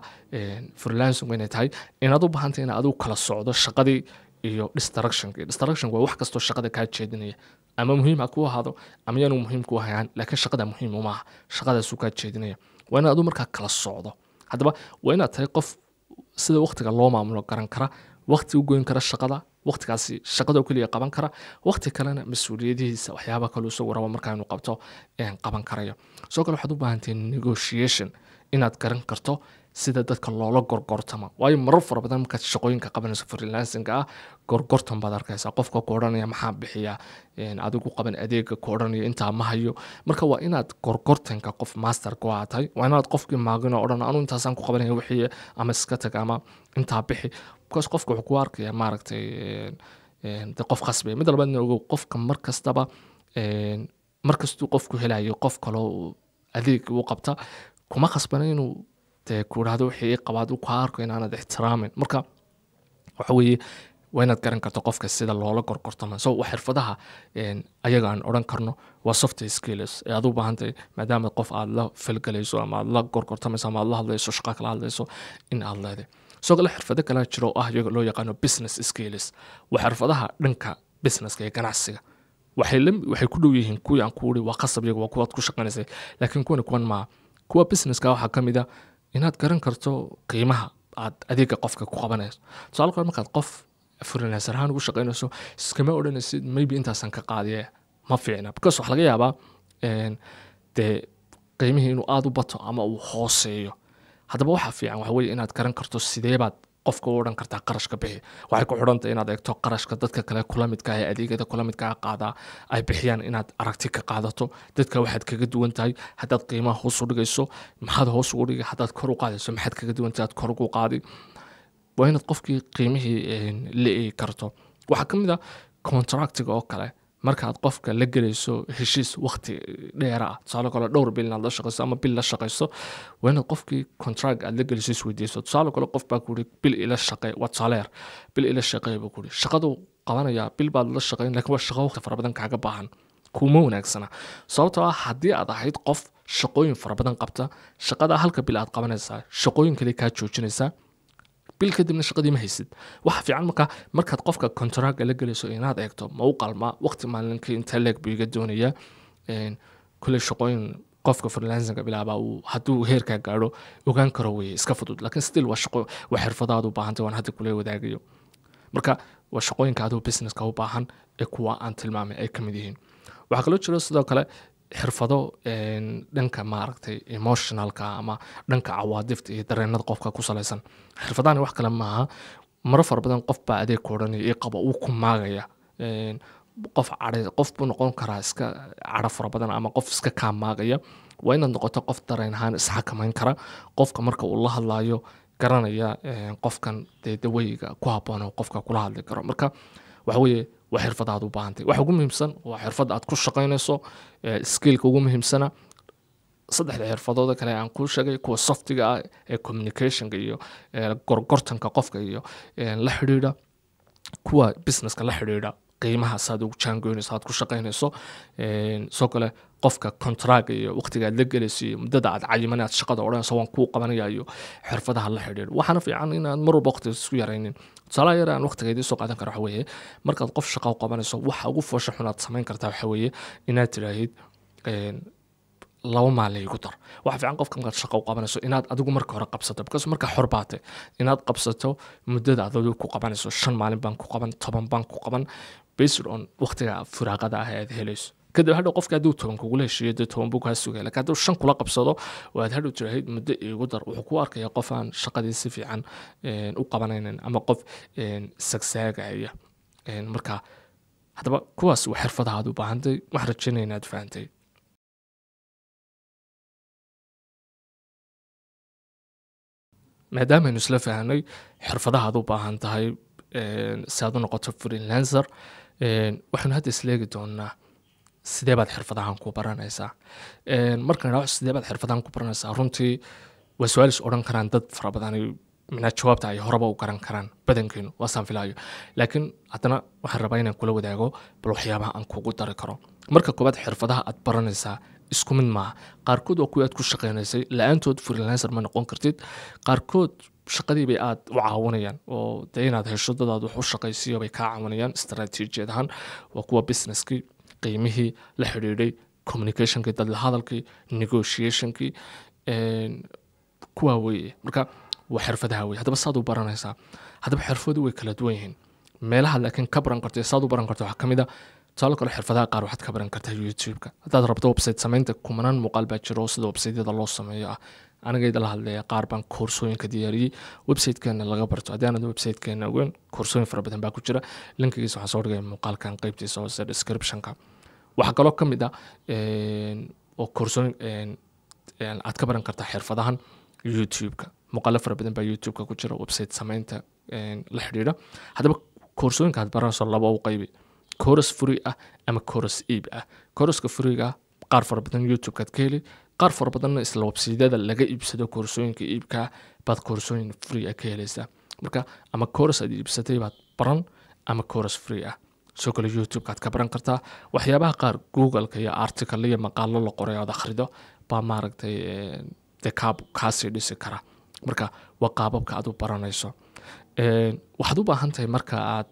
freelancing inay tahay inaad u baahantahay inaad adigu kala socdo shaqadii iyo distraction waa wax kastoo shaqada kaa jeedinaya ama muhiim ha ku ahaado ama yaanu muhiim ku ahaan laakiin shaqada muhiim uma aha shaqadaasuu kaa jeedinaya waa inaad adigu markaa kala socdo haddaba waa inaad tahay qof sida waqtiga loo maamulo garan kara waqti u goyn kara shaqada waqtigaasi shaqada kaliya qaban kara waqti kalena mas'uuliyadihiisa waxyaaba kale uu soo rabo markaa inuu qabto qaban karayo soo kale waxaad u baahantahay negotiation inaad garan karto sida dadka loola gorgortamo waayo marar fara badan markaad shaqooyinka qabanayso freelancinga ah gorgortan baad arkaysaa qofka ku odhanaya maxaa bixiya adigu qaban adeega ku odhanaya intaa ma hayo marka waa inaad gorgortanka qof master ku aatahay waa inaad qofkii maagino odhan anu intaasaan ku qabanaya wixii ama iska tag ama intaa bixi because qofka wuxuu ku arkaya maaragtay de qof khasbay mid labaadna ogow qofka markastaba markastuu qofku helayo qof kaloo adeeg u qabta kuma khasbana inuu ku idhaahdo wixii qabaad u kaa arko inaanad ixtiraamin marka waxa weeye waa inaad garan karto qofka sida loola gorgortamo so waa xirfadaha ayaga aan odhan karno waa soft skills ee aad u baahantahay maadaama qof aad la falgalayso ama aad la gorgortamayso ama aad la hadlayso shaqa kala hadlayso in aad leedahay soo kale xirfado kale jiro ah iyaga loo yaqaano business skills waa xirfadaha dhanka businesska ee ganacsiga waxay ku dhow yihiin kuwii aan ku uri waa qasab iyaga waa kuwaad ku shaqaynaysay laakiin kuwan maa kuwa businesska waxaa ka mid ah inaad garan karto qiimaha aad adeega qofka ku qabanayso tusaale kale markaad qof freelancer ahaan ugu shaqaynayso iskama odhanaysid maybe intaasan ka qaadiye ma fiicna because waxa laga yaabaa dee qiimihii inuu aada u bato ama uu hooseeyo haddaba waxaa fiican waxa weeye inaad garan karto sideebaad qofka u odhan kartaa qarashka bixi waxay ku xidhantahay inaad eegto qarashka dadka kale kula midka ee adeegyada kula midka qaadaa ay bixiyaan inaad aragti ka qaadato dadka waxaad kaga duwan tahay haddaad qiimaha hoos u dhigayso maxaad hoos ugu dhigay haddaad kor u qaadayso maxaad kaga duwan tahay aad kor ugu qaadi waa inaad qofkii qiimihii la eegi karto waxaa ka mid ah contractiga oo kale marka aad qofka la gelayso heshiis waqti dheer ah tusaale kale dhowr bil inaad la shaqayso ama bil la shaqayso waa inaad qofkii contract aad la gelayso isweydiiso tusaale kale qof baa kuuri bil ila shaqay waa tusaale yar bil ila shaqay buu kuuri shaqadu qabanaya bil baad la shaqayn laakiin waa shaqo waqti fara badan kaaga baahan kuma wanaagsana sababtoo ah haddii aad ahayd qof shaqooyin fara badan qabta shaqada halka bil aad qabanaysaa shaqooyin kale kaa joojinaysaa bil kadibna shaqadii ma haysid waxa fiican markaad qofka contract la gelayso inaad eegto ma u qalma waqti maalinkii inta leeg buu iga doonaya kulli shaqooyin qofka freelancing bilaaba uu hadduu heerka gaaro ogaan karo way iska fudud laakiin still waa shaqo waa xirfadaad u baahan tahay waan hadda kula wadaagayo marka waa shaqooyinka adoo businesska u baahan ee kuwa aan tilmaamay ay ka mid yihiin waxaa kaloo jira sidoo kale xirfado dhanka maaragtay emotionalka ama dhanka cawaadifta iyo dareenada qofka ku salaysan xirfadahani wax kale maaha maro fara badan qof baa adeeg ku odhanaya ii qabo uu ku maagaya qof buu noqon karaa iska cadho fara badan ama qof iska kaa maagaya waa inaad noqoto qof dareen ahaan isxakamayn kara qofka marka uu la hadlayo garanaya qofkan dee dawayga ku habboon oo qofka kula hadli karo marka waxa weeye waa xirfadaad u baahantay waxa ugu muhiimsan waa xirfad aad ku shaqaynayso skillka ugu muhiimsana saddexda xirfadooda kale aan kuu sheegay kuwa softiga ah ee communicationka iyo gorgortanka qofka iyo la xidhiidha kuwa businesska la xidhiidha qiimaha saad ugu jaangoynayso aad ku shaqaynayso soo kale qofka contract iyo waqtiga aad la gelayso iyo muddada aad cayiman aad shaqada odhanayso waan kuu qabanaya iyo xirfadaha la xidhiidha waxaana fiican inaad mar walba waqtiga isku yaraynin tusaale yar aan waqtiga idiin soo qaadan karo waxa weeye markaad qof shaqo u qabanayso waxa ugu foosha xun aad samayn kartaa waxa weeye inaad tiraahid laba maalin igu dar waxa fiican qofka markaad shaqo u qabanayso inaad adigu marka hore qabsato because marka xor baatay inaad qabsato muddada aad adigu ku qabanayso 5 maalin baan ku qaban 10 baan ku qaban based on waqtiga firaaqada ah ee aad helayso kadib hadhow qofka hadduu 10 kugula heshiiyo dee 10 buu kaa sugaya laakiin hadduu 5 kula qabsado oo aad hadhow tiraahid muddo igu dar wuxuu ku arkayaa qof aan shaqadii si fiican u qabanaynin ama qof sagsaagaya marka haddaba kuwaas waa xirfadaha aad u baahantay waxaan rajaynaya inaad fahantay maadaama aynu isla fahanay xirfadaha aad u baahan tahay si aad u noqoto freelancer waxaynu hadda isleegi doonaa sidee baad xirfadahan ku baranaysaa markaan idhaho sidee baad xirfadahan ku baranaysaa runtii waa su-aal is odhan karaan dad fara badan minaa jawaabta ay horeba u garan karaan badankeenu waasaan filaayo laakiin haddana waxaan rabaa inaan kula wadaago bal waxyaabaha aan kugu dari karo marka koobaad xirfadaha aad baranaysaa isku mid maaha qaarkood waa kuwii aad ku shaqaynaysay la-aantood freelancer ma noqon kartid qaarkood shaqadii bay aad u caawinayaan oo dee inaad hesho dadaad wax u shaqaysiiyo bay kaa caawinayaan istaraatiijiyad ahaan waa kuwa businesskii qiimihii la xidhiidhay communicationkii dadla hadalkii negotiationkii kuwaa weeye marka waa xirfadaha weye haddaba saad u baranaysaa haddaba xirfadu way kala duwan yihiin meelaha laakiin ka baran karto saad u baran karto waxaa ka mid a tusaale kale xirfadaha qaar waxaad ka baran kartaa youtube-ka haddaad rabto website samaynta kumanaan muuqaal baa jiro oo sida websiteyada loo sameeyo ah anigayda la hadlaya qaar baan koorsooyinka diyaariyey websitekeena laga barto haddii aanad websitekeena ogeyn koorsooyin fara badan baa ku jira linkigiisa waxaan soo dhigaya muuqaalkan qeybtiisa hoose descriptionka waxaa kaloo ka mid ah oo koorsooyin aad ka baran kartaa xirfadahan youtube-ka muuqaalo fara badan baa youtube-ka ku jira website samaynta la xidhiidha haddaba koorsooyinka aad baranayso laba u qaybi kooras free ah ama kooras iib ah kooraska freega ah qaar fara badan youtube-kaad ka heli qaar fara badanna isla websiteyada laga iibsado koorsooyinka iibkaa baad koorsooyin free ah ka helaysaa marka ama kooras aad iibsatay baad baran ama kooras free ah soo kale youtube-kaad ka baran kartaa waxyaabaha qaar google-ka iyo article iyo maqaalo la qoray ood akhrido baa maaragtay dee kaasii dhisi kara marka waa qaababka aad u baranayso waxaad u baahan tahay marka aad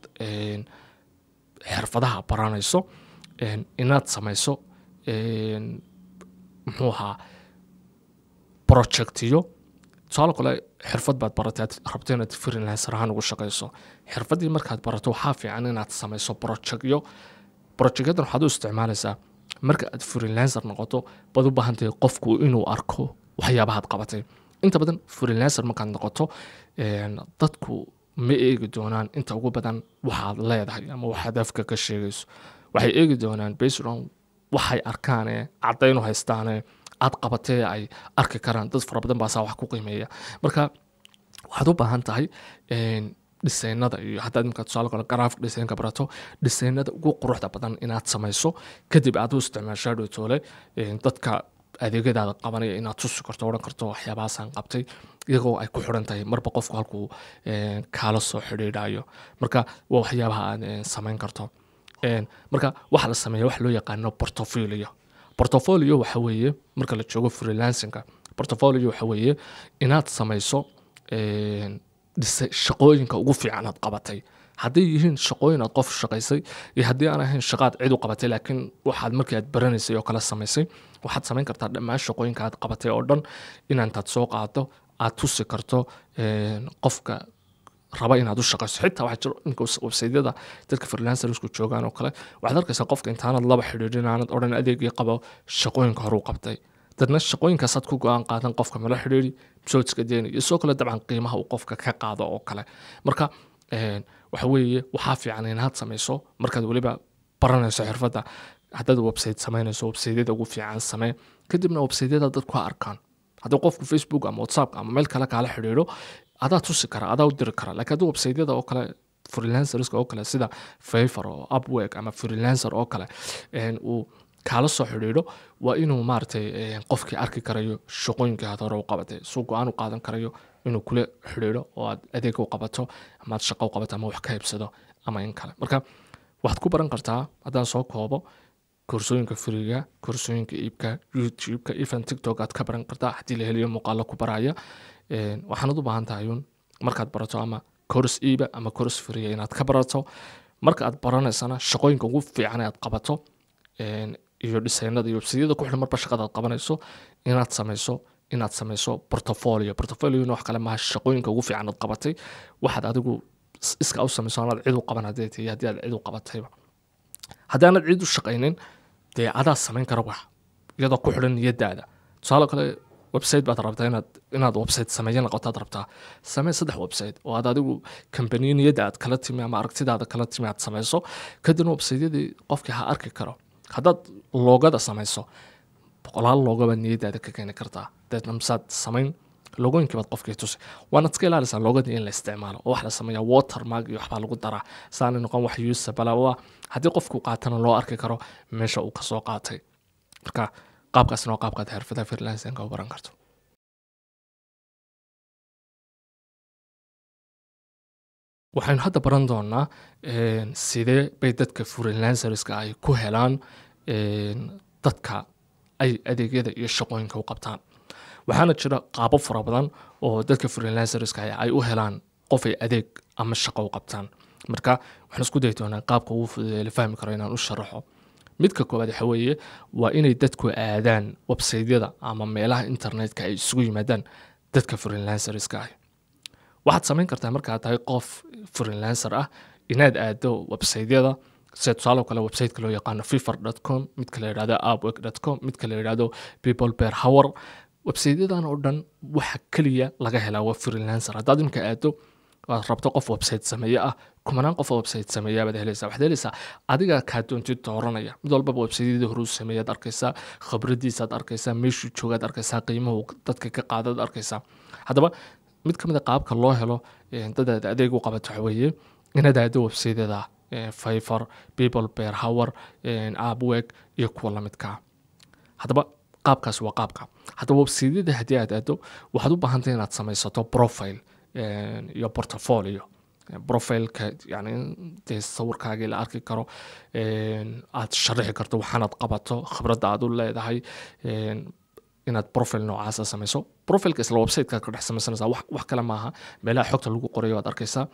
xirfadaha baranayso inaad samayso muxuu ahaa projectiyo tusaale kale xirfad baad baratay aad rabto inaad freelancer ahaan ugu shaqayso xirfaddii markaad barato waxaa fiican inaad samayso projectyadan waxaad u isticmaalaysaa marka aad freelancer noqoto baad u baahan tahay qofku inuu arko waxyaabahaad qabatay inta badan freelancer markaad noqoto dadku ma eegi doonaan inta ugu badan waxaad leedahay ama waxaad afka ka sheegayso waxay eegi doonaan based on waxay arkaane caddayn u haystaane aad qabatee ay arki karaan dad fara badan baasaa wax ku qiimeeya marka waxaad u baahan tahay dhisaynada iyo haddaad imika tusaale kale graphic design ka barato dhisaynada ugu quruxda badan inaad samayso kadib aad u isticmaasho dhowtoole dadka adeegyadaada qabanaya inaad tusi karto odhan karto waxyaabahaasaan qabtay iyagoo ay ku xiran tahay marba qofku halkuu kaala soo xidhiidhayo marka waa waxyaabaha aad samayn karto marka waxaa la sameeya wax loo yaqaano portfolio waxa weeye marka la joogo freelancingka portfolio waxa weeye inaad samayso shaqooyinka ugu fiican aad qabatay hadday yihiin shaqooyin aad qof shaqaysay iyo haddii aan ahayn shaqaad cid u qabatay laakiin waxaad markii aad baranaysay oo kala samaysay waxaad samayn kartaa dhammaan shaqooyinka aad qabatay oo dhan inaantaad soo qaado aad tusi karto qofka raba inaad u shaqayso xitaa waxaa jiro inka websaydyada dadka freelancersku joogaan oo kale waxaad arkaysaa qofka intaanad laba xidhiidhin aanad odhan adeegii qabo shaqooyinka hore u qabtay dadna shaqooyinkaasaad ku go-aan qaadan qofka mala xidhiidhi soodska deeni iyo soo kale dabcan qiimaha uu qofka ka qaado oo kale marka waxa weeye waxaa fiican inaad samayso markaad weliba baranayso xirfadda haddaad website samaynayso websaydyada ugu fiican samee kadibna websaydyada dadku ha arkaan haddii qofku facebook ama whatsapp ama meel kale kaala xidhiidho adaa tusi kara adaa u diri kara laakiin haddii websaydyada oo kale freelancerska oo kale sida Fiverr oo Upwork ama freelancer oo kale uu kaala soo xidhiidho waa inuu maaragtay qofkii arki karayo shaqooyinkii aad hore u qabatay suu go-aan u qaadan karayo inuu kula xidhiidho oo aad adeeg u qabato ama aad shaqo u qabato ama wax ka iibsado ama in kale marka waxaad ku baran kartaa haddaan soo koobo koorsooyinka freega koorsooyinka iibka youtube-ka even tiktok aad ka baran kartaa haddii la heliyo muuqaalo ku baraya waxaanad u baahan tahay markaad barato ama course iiba ama course freega inaad ka barato marka aad baranaysana shaqooyinka ugu fiican aad qabato iyo dhisaynada iyo websaydyada ku xidhan marba shaqada aad qabanayso inaad samayso portfolio wax kale maaha shaqooyinka ugu fiican aad qabatay waxaad adigu iska u samayso anaad cid u qaban haddii tahay haddii aad cid u qabatayba haddii aanad cid u shaqaynin dee adaa samayn kara wax iyadoo ku xidhan niyadaada tusaale kale website baad rabtaa inaad website sameeyan noqotaad rabtaa samee 3 website oo aad adigu company niyada aad kala timi ama aragtidaada kala timi aad samayso kadibna websiteyadii qofkii ha arki karo haddaad loogada samayso boqolaal loogaba niyadaada ka keeni kartaa deedna masaad samayn logooyinkii baad qofkii tusi waana iska ilaalisa loogadii in la isticmaalo oo wax la sameeya watermark iyo waxbaa lagu daraa saana noqon wax usable waa haddii qofku qaatana loo arki karo meesha uu kasoo qaatay marka qaabkaasna waa qaabkaad xirfadaha freelancing u baran karto waxaynu hadda baran doonaa sidee bay dadka freelancerska ay ku helaan dadka ay adeegyada iyo shaqooyinka u qabtaan waxaana jira qaabo fara badan oo dadka freelancerska ay u helaan qof ay adeeg ama shaqo u qabtaan marka waxaan isku dayi doonaa qaabka ugu fudud ee la fahmi karo inaan u sharaxo midka koowaad waxa weeye waa inay dadku aadaan websaydyada ama meelaha internetka ay isugu yimaadaan dadka freelancerska ah waxaad samayn kartaa markaad tahay qof freelancer ah inaad aado websaydyada sida tusaale kale websiteka loo yaqaano fiverr.com midka la yidhahdo upwork.com midka la yidhahdo people per hour websaytyadan oo dhan waxa kaliya laga helaa waa freelancer haddaad imka aado waad rabto qof website sameeye ah kumanaan qof website sameeya baad helaysaa waxaad helaysaa adiga kaa doontid dooranaya mid walbaba websaytyadii hore u sameeyaad arkaysaa khibradiisaad arkaysaa meeshuu joogaad arkaysaa qiimuhu dadka ka qaadaad arkaysaa haddaba mid ka mid a qaabka loo helo dadaad adeeg u qabato waxa weeye inaad aado websaytyada Fiverr, people per hour, Upwork iyo kuwa lamidka haddaba qaabkaas waa qaabka haddaba websaytyada haddii aad aado waxaad u baahantahay inaad samaysato profile iyo portfolio profileka yani dee sawirkaagii la arki karo aad sharaxi karto waxaanaad qabato khibradda aad u leedahay inaad profile noocaasa samayso profileka isla websitekaad ka dhex samaysanaysaa wax kale maaha meelaha xogta lagu qorayo aad arkaysaa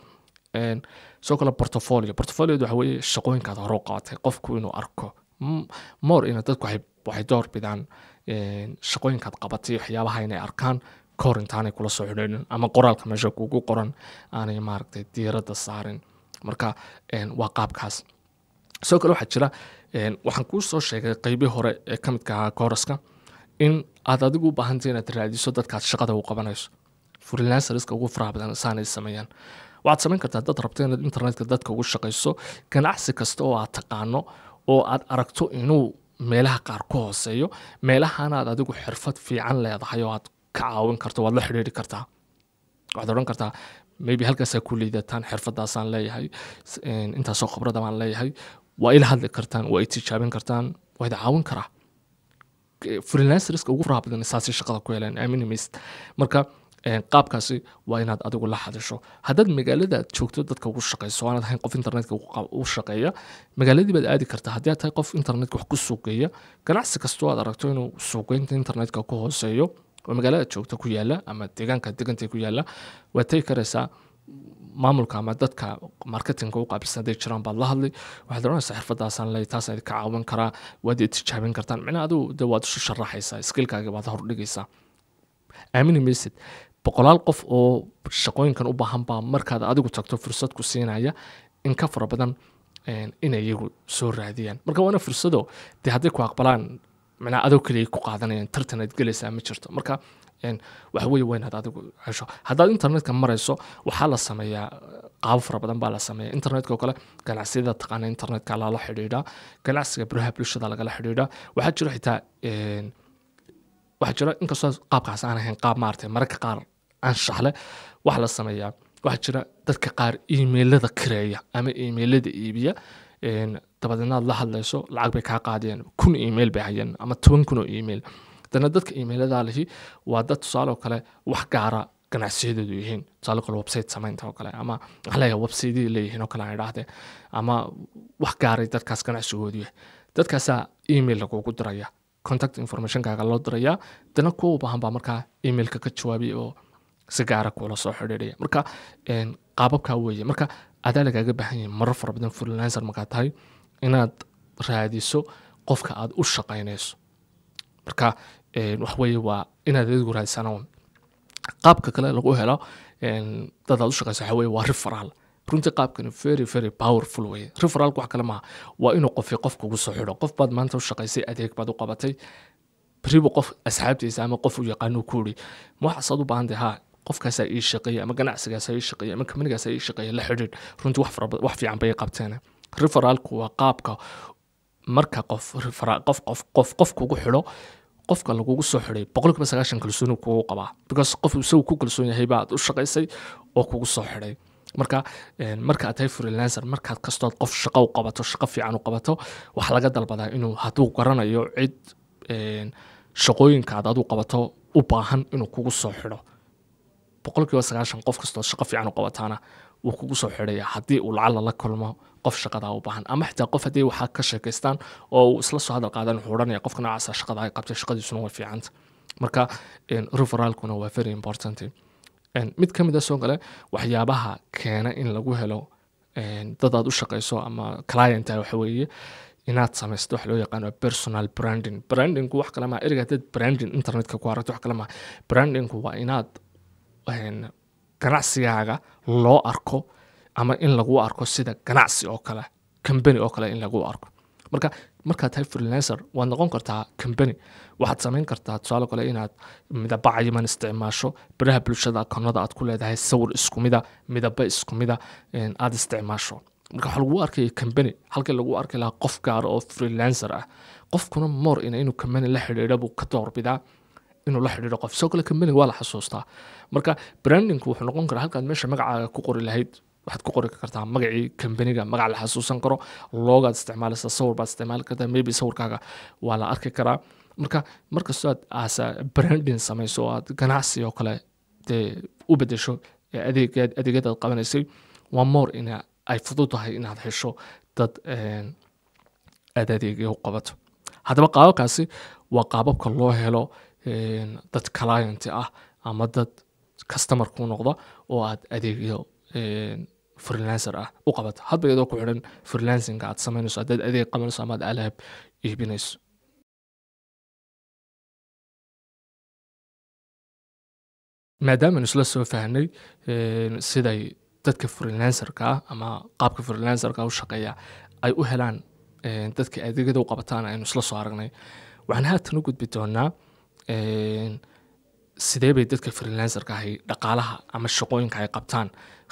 soo kale portfolio waxa weeye shaqooyinkaad hore u qabatay qofku inuu arko more ina dadku waxay door bidaan shaqooyinkaad qabatay waxyaabaha inay arkaan kahor intaanay kula soo xidhiidhin ama qoraalka meesha kugu qoran aanay maaragtay diiradda saarin marka waa qaabkaas soo kale waxaa jira waxaan kuu soo sheegay qeybii hore ee ka midka ahaa kooraska in aad adigu u baahantay inaad raadiso dadkaad shaqada u qabanayso freelancerska ugu faraha badan saanay sameeyaan waxaad samayn kartaa dad rabto inaad internetka dadka ugu shaqayso ganacsi kasta oo aad taqaano oo aad aragto inuu meelaha qaar ku hooseeyo meelahana aad adigu xirfad fiican leedahay oo aad ka caawin karto waad la xidhiidhi kartaa waxaad odhan kartaa maybe halkaas ku liidataan xirfadaasaan leeyahay intaasoo khibrada baan leeyahay waa ila hadli kartaan waa tijaabin kartaan waa ida caawin karaa freelancerska ugu faraha badan saasi shaqada ku helaan aaminaysid marka qaabkaasi waa inaad adigu la hadasho haddaad magaalada joogto dadka ugu shaqeyso aanaad ahayn qof internetka u shaqeeya magaaladii baad aadi kartaa haddii aad tahay qof internetka wax ku suuqeeya ganacsi kastoo aad aragto inuu suuqeynta internetka ku hooseeyo oo magaalada joogta ku yaala ama deegaanka degantay ku yaala waad tegi karaysaa maamulka ama dadka marketingka u qaabilsan haday jiraan baad la hadlay waxaad oranaysaa xirfadaasaan leeyahay taasaan idinka caawin karaa waad tijaabin kartaan micnaha adigu de waad isu sharaxaysaa skillkaaga baad hordhigaysaa aamini maysid boqolaal qof oo shaqooyinkan u baahan baa markaad adigu tagto fursad ku siinaya in ka fara badan inay iyagu soo raadiyaan marka waana fursado dee hadday ku aqbalaan macnaa adoo keliya ku qaadanayaan tartanaad gelaysaa ma jirto marka waxa weeye waa inaad adigu hesho haddaad internetka marayso waxaa la sameeyaa qaabo fara badan baa la sameeyaa internetka oo kale ganacsiyada taqaana internetka lala xidhiidhaa ganacsiga baraha bulshada lagala xidhiidhaa waxaa jira xitaa waxaa jira inkastoo qaabkaas aan ahayn qaab maaragtay mararka qaar anshaxle waxa la sameeyaa waxaa jira dadka qaar emailada kireeya ama emailada iibiya dabadeedna aad la hadlayso lacag bay kaa qaadeen 1,000 email bay hayeen ama 10,000 oo email dana dadka emailada lihi waa dad tusaale oo kale wax gaara ganacsiyadoodu yihiin tusaale kale website samaynta oo kale ama waxa la yahay website leeyihiin oo kale ay dhaahdeen ama wax gaaray dadkaas ganacsigoodu yahay dadkaasa email lagu diraya contact information kaaga loo diraya dana ku u baahan baa markaa emailka ka jawaabi oo si gaara kula soo xiriiraya marka qaababka weeye marka adaa lagaaga baahan yahay marar fara badan freelancer markaa tahay inaad raadiso qofka aad u shaqaynayso marka wax weeye waa inaad adigu raadisana qaabka kale lagu helo dad aad u shaqayso waxa weeye waa referral runtii qaabkan very very powerful way referralku wax kale ma waa inuu qof kugu soo xidho qof baad maanta u shaqaysay adeeg baad u qabatay baribo qof asxaabtiisa ama qof u yaqaan ku uri ma waxa sad u baahan tahay qofkaas ay shaqeeyay ama ganacsigaas ay shaqeeyay ama kamanigaas ay shaqeeyay la xidhiid runtii wax fiican bay qabteen referralku waa qaabka marka qof kugu xidho qofka lagugu soo xiray 190 kalsooni kugu qabaa because qof uu ku kalsoon yahay baad u shaqaysay oo kugu soo xiray marka aad tahay freelancer markaad kastood qof shaqo u qabato shaqo fiican u qabato waxa laga dalbadaa inuu hadduu garanayo cid shaqooyinka aad u qabato u baahan inuu kugu soo xidho 190 qof kastoo shaqo fiican u qabataana wuu kugu soo xidhaya haddii uu lacala la kulmo qof shaqada u baahan ama xitaa qof haddii waxa ka sheekaystaan oo uu isla soo hadal qaadan wuxuu oranaya qofka noocaas shaqada ay qabtay shaqadiisuna way fiicanta marka referralkuna waa very important mid ka mid ah soo gale waxyaabaha keena in lagu helo dad aad u shaqayso ama client waxa weeye inaad samaysto wax loo yaqaan personal branding wax kale ma eriga dad branding internetka ku aragto wax kale ma branding waa inaad ganacsigaaga loo arko ama in lagu arko sida ganacsi oo kale company oo kale in lagu arko marka tahay freelancer waad noqon kartaa company waxaad samayn kartaa tusaale kale inaad midaba cayiman isticmaasho baraha bulshada akoonada aad ku leedahay sawir isku mida midaba isku mida aad isticmaasho marka waxa lagu arkay company halkii lagu arkay lahaa qof gaar oo freelancer ah qofkuna more inuu company la xiriiro buu ka doorbidaa inuu la xiriiro qof soo kale company waa la xasuustaa marka brandingku wuxuu noqon karaa halkaad meesha magacaaga ku qori lahayd waxaad ku qori kartaa magacii companyga magac la xasuusan karo loogaad isticmaalaysaa sawir baad isticmaali kartaa maybe sawirkaaga waa la arki karaa markastoo aad aasa branding samayso aad ganacsi oo kale dee u bedesho adeegyadaad qabanaysay waa more in ay fududahay inaad hesho dad aad adeegyo u qabato haddaba qaababkaasi waa qaababka loo helo dad client ah ama dad customer ku noqda oo aad adeegyo freelancer ah u qabato hadba iyadoo ku xiran freelancing aad samaynayso dad adeeg qabanayso ama aad alaab iibinayso maadaama isla soo fahnay siday dadka freelancerka ama qaabka freelancerka u shaqeeya ay u helaan dadka adeegyada u qabataan aynu isla soo aragnay waxaan haatan u gudbi doonaa sidee bay dadka freelancerka ahi dhaqaalaha ama shaqooyinka ay qabtaan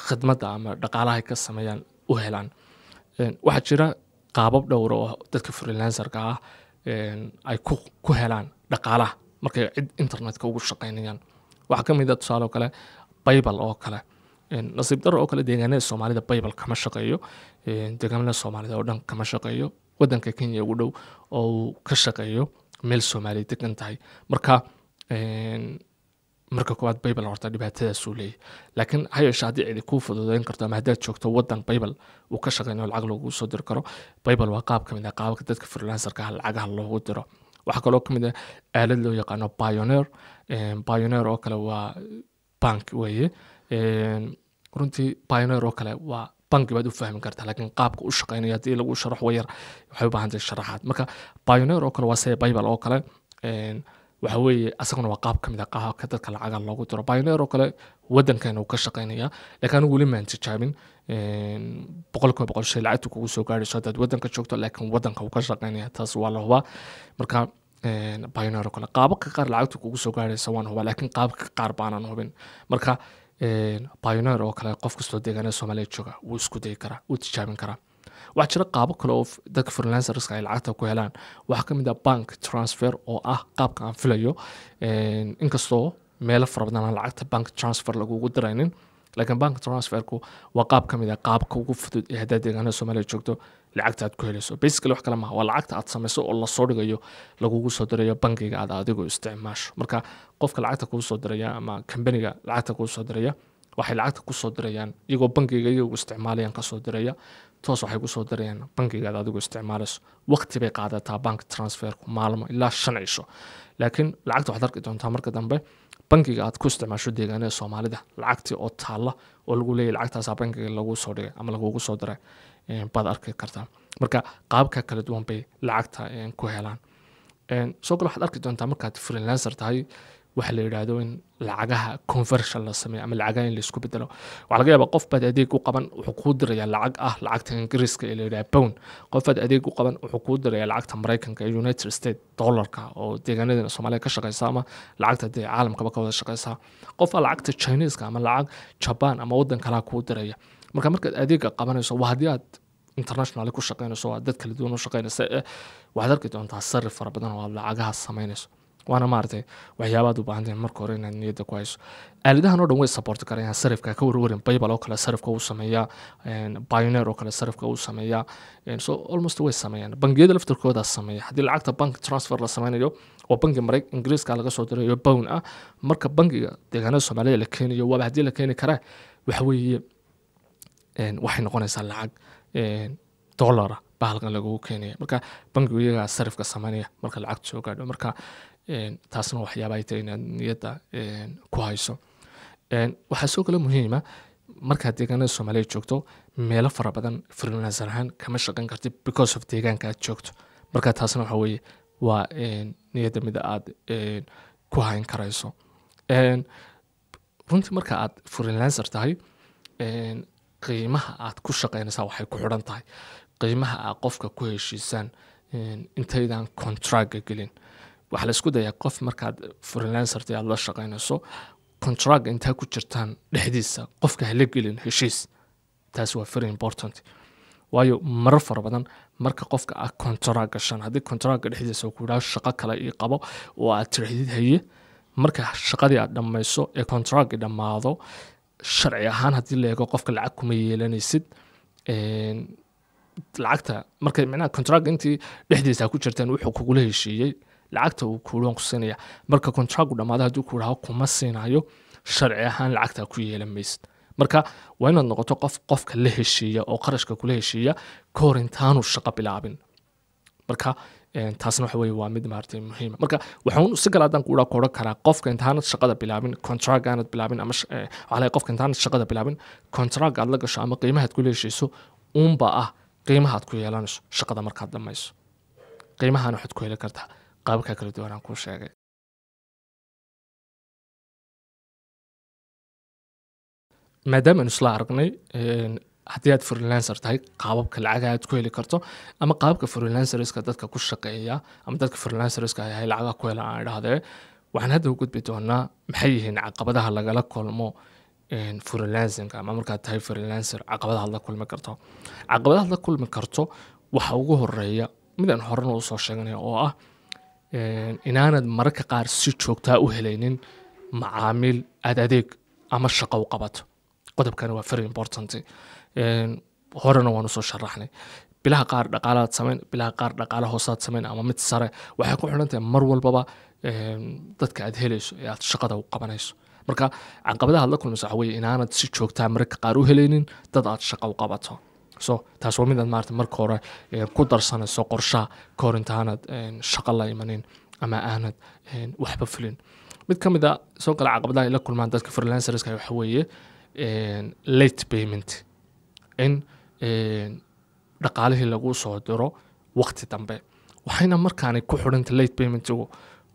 khidmadda ama dhaqaalaha ay ka sameeyaan u helaan waxaa jira qaabab dhowr oo dadka freelancerka ah ay ku helaan dhaqaalaha markay cid internetka ugu shaqaynayaan waxaa ka mid ah tusaale oo kale Bible oo kale nasiib darro oo kale deegaanada soomaalida baybal kama shaqeeyo deegaanada soomaalida oo dhan kama shaqeeyo wadanka kenya ugu dhow oo uu ka shaqeeyo meel soomaaliya degan tahay marka marka koowaad baybal horta dhibaatadaas uu leeyahay laakiin ha yeeshee haddii cidi kuu fududeyn karto ama haddaad joogto wadan baybal uu ka shaqeynayo lacag loogu soo diri karo baybal waa qaab ka mid ah qaababka dadka freelancerka ah lacagaha loogu diro waxaa kaloo ka mid ah aalad loo yaqaano pioneer oo kale waa bank weeye runtii pioneer oo kale waa banki baad u fahmi kartaa laakiin qaabka u shaqeynaya haddii lagu sharax wayar waxay u baahan tahay sharaxaad marka pioneer oo kale waa sida baybal oo kale waxa weeye asaguna waa qaab ka mid ah qaabka dadka lacagaha loogu diro pioneer oo kale wadankeena uu ka shaqeynaya laakiin anigu weli maan tijaabin boqolkiiba boqol shay lacagta kugu soo gaarayso haddaad wadanka joogto laakiin wadanka uu ka shaqeynaya taas waa la hubaa marka pioneer oo kale qaababka qaar lacagta kugu soo gaaraysa waan hubaa laakiin qaababka qaar baanan hubin marka pioneer oo kale qof kastoo deegaanada soomaaliya jooga wuu isku dayi karaa wuu tijaabin karaa waxaa jira qaabo kale oo dadka freelancerska ay lacagta ku helaan waxaa ka mid ah bank transfer oo ah qaabka aan filayo inkastoo meelo fara badan aan lacagta bank transfer lagugu diraynin laakiin bank transferku waa qaab ka mid ah qaabka ugu fudud ee haddaad deegaanada soomaaliya joogto lacagta aad ku helayso basically wax kale maaha waa lacagta aad samayso oo lasoo dhigayo lagugu soo dirayo bankiga aad adigu isticmaasho marka qofka lacagta kuu soo diraya ama kambaniga lacagta kuu soo diraya waxay lacagta ku soo dirayaan iyagoo bankiga iyagu isticmaalayaan ka soo diraya toos waxay ku soo dirayaan bankiga aad adigu isticmaalayso waqti bay qaadataa bank transferku maalmo ilaa 5 cisho laakiin lacagta waxaad arki doontaa marka dambe bankiga aad ku isticmaasho deegaanada soomaalida lacagtii oo taalla oo lagu leeyahay lacagtaasaa bankiga lagu soo dhigay ama lagugu soo diray baad arki kartaa marka qaabka kala duwan bay lacagta ku helaan soo kale waxaad arki doontaa markaad freelancer tahay waxa la yiraahdo in lacagaha conversion la sameeyo ama lacagaha in la isku bedelo waxa laga yaabaa qof baad adeeg u qaban wuxuu ku dirayaa lacag ah lacagta ingiriiska ee la yiraahdo pound qof baad adeeg u qaban wuxuu ku dirayaa lacagta Mareykanka ee United States dollarka oo deegaanada Soomaaliya ka shaqeysa ama lacagta caalamka ka wada shaqeysa qof lacagta Chinese-ka ama lacag Japan ama wadan kale ku diraya markaad adeeg qabanayso waa hadii aad international ku shaqeynayso waa dad kala duwan u shaqeynaysa waxaad arki doontaa sarif fara badan oo lacagaha sameynayso waana maartay waxyaabaad u baahan tahay marka hore inaad niyada ku hayso aaladahan oo dhan way support karayaan sarifka ka warwarin paybal oo kale sarifka uu sameeyaa pioneer oo kale sarifka uu sameeyaa so almost way sameeyaan bangiyada laftirkooda sameeya hadii lacagta bank transfer la sameynayo oo bangiga Mareykanka Ingiriiska laga soo dirayo pound ah marka bangiga deegaanada Soomaaliya la keenayo waa hadii la keeni kara waxa weeye waxay noqonaysaa lacag dollar bahalkan lagu keenayo marka bangigu iyaga sarifka sameeya marka lacagta soo gaadho marka taasna waxyaabo ay tahay inaad niyada ku hayso waxaa soo kale muhiim ah markaad deegaanada Soomaaliya joogto meelo fara badan freelancer ahaan kama shaqeyn kartid because of deegaanka aad joogto marka taasna waxa weeye waa niyada mid aad ku hayn karayso runtii marka aad freelancer tahay qiimaha aad ku shaqeynaysaa waxay ku xidhan tahay qiimaha aad qofka ku heshiisaan intaydan contract gelin waxa la isku dayaa qof markaad freelancer aad la shaqeynayso contract inta ku jirtaan dhexdiisa qofka hala gelin heshiis taas waa very important waayo marar fara badan marka qofka aad contract gashan hadii contract dhexdiisa uu ku yiraahdo shaqo kale ii qabo oo aad tiraahdid haye marka shaqadii aad dhamayso ee contract dhamaado sharci ahaan hadii la eego qofka lacag kuma yeelanaysid lacagta marka macnaha contract intii dhexdiisa ku jirtaan wuxuu kugu heshiiyay lacagta uu kuulan ku siinaya marka contract dhamaado hadii ku yiraahdo kuma siinayo sharci ahaan lacagta ku yeelanaysid marka waa inaad noqoto qofka la heshiiya oo qarashka kula heshiiya ka hor intaanu shaqo bilaabin marka taasna waxa weeye waa mid maartay muhiim marka waxaan si kale adan ku oran karaa qofka intaanad shaqada bilaabin contract aanad bilaabin ama waxaa qofka intaanad shaqada bilaabin contract aad la gasho ama qiimaha aad kula heshiiso uunba ah qiimaha aad ku yeelanayso shaqada markaad dhamayso qiimahan waxaad ku heli kartaa qaabka kala duwan aan ku sheegay maadaama isla aragnay haddii aad freelancer tahay qaababka lacag aad ku heli karto ama qaababka freelancerska dadka ku shaqeeya ama dadka freelancerska ay lacag ku helaan aan idhaahdee waxaan hadda u gudbi doonaa maxay yihiin caqabadaha lagala kulmo freelancing ama markaad tahay freelancer caqabadaha la kulmi karto caqabadaha la kulmi karto waxa ugu horeeya midaan horena u soo sheegnay oo ah inaanad mararka qaar si joogta u helaynin macaamiil aad adeeg ama shaqo u qabato qodobkani waa very important horena waanu soo sharaxnay bilaha qaar dhaqaalaad samayn bilaha qaar dhaqaala hoosaad samayn ama mid sare waxay ku xidhan tahay mar walbaba dadka aad helayso ee aad shaqada u qabanayso marka caqabadaha la kulmayso waxa weeye inaanad si joogtaa mararka qaar u helaynin dad aad shaqo u qabato so taas waa midaad maarata marka hore ku darsanayso qorshaha ka hor intaanad shaqo la imanin ama aanad waxba fulin mid ka mid a soo kale caqabadaha ay la kulmaan dadka freelancerska waxa weeye late payment in dhaqaalihii lagu soo diro waqti dambe waxayna markaanay ku xidhanta late paymentigu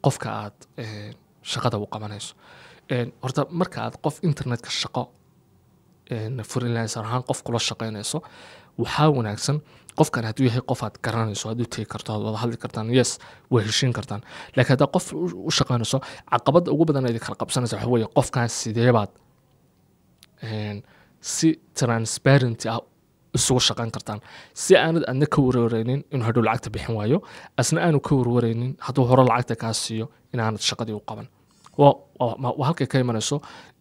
qofka aad shaqada u qabanayso horta marka aad qof internetka shaqo freelancer ahaan qof kula shaqaynayso waxaa wanaagsan qofkan hadduu yahay qof aad garanayso hadduu tegi karto aad wada hadli kartaan yes way heshiin kartaan laakiin haddaa qof u shaqaynayso caqabadda ugu badan ayd kala qabsanaysa waxa weeye qofkan sideebaad si transparency ah isugu shaqayn kartaan si aanad adna ka warwareynin inuu hadhow lacagta bixin waayo asna aanu ka warwareynin hadduu hore lacagta kaa siiyo inaanad shaqadii u qaban waa halkay ka imanayso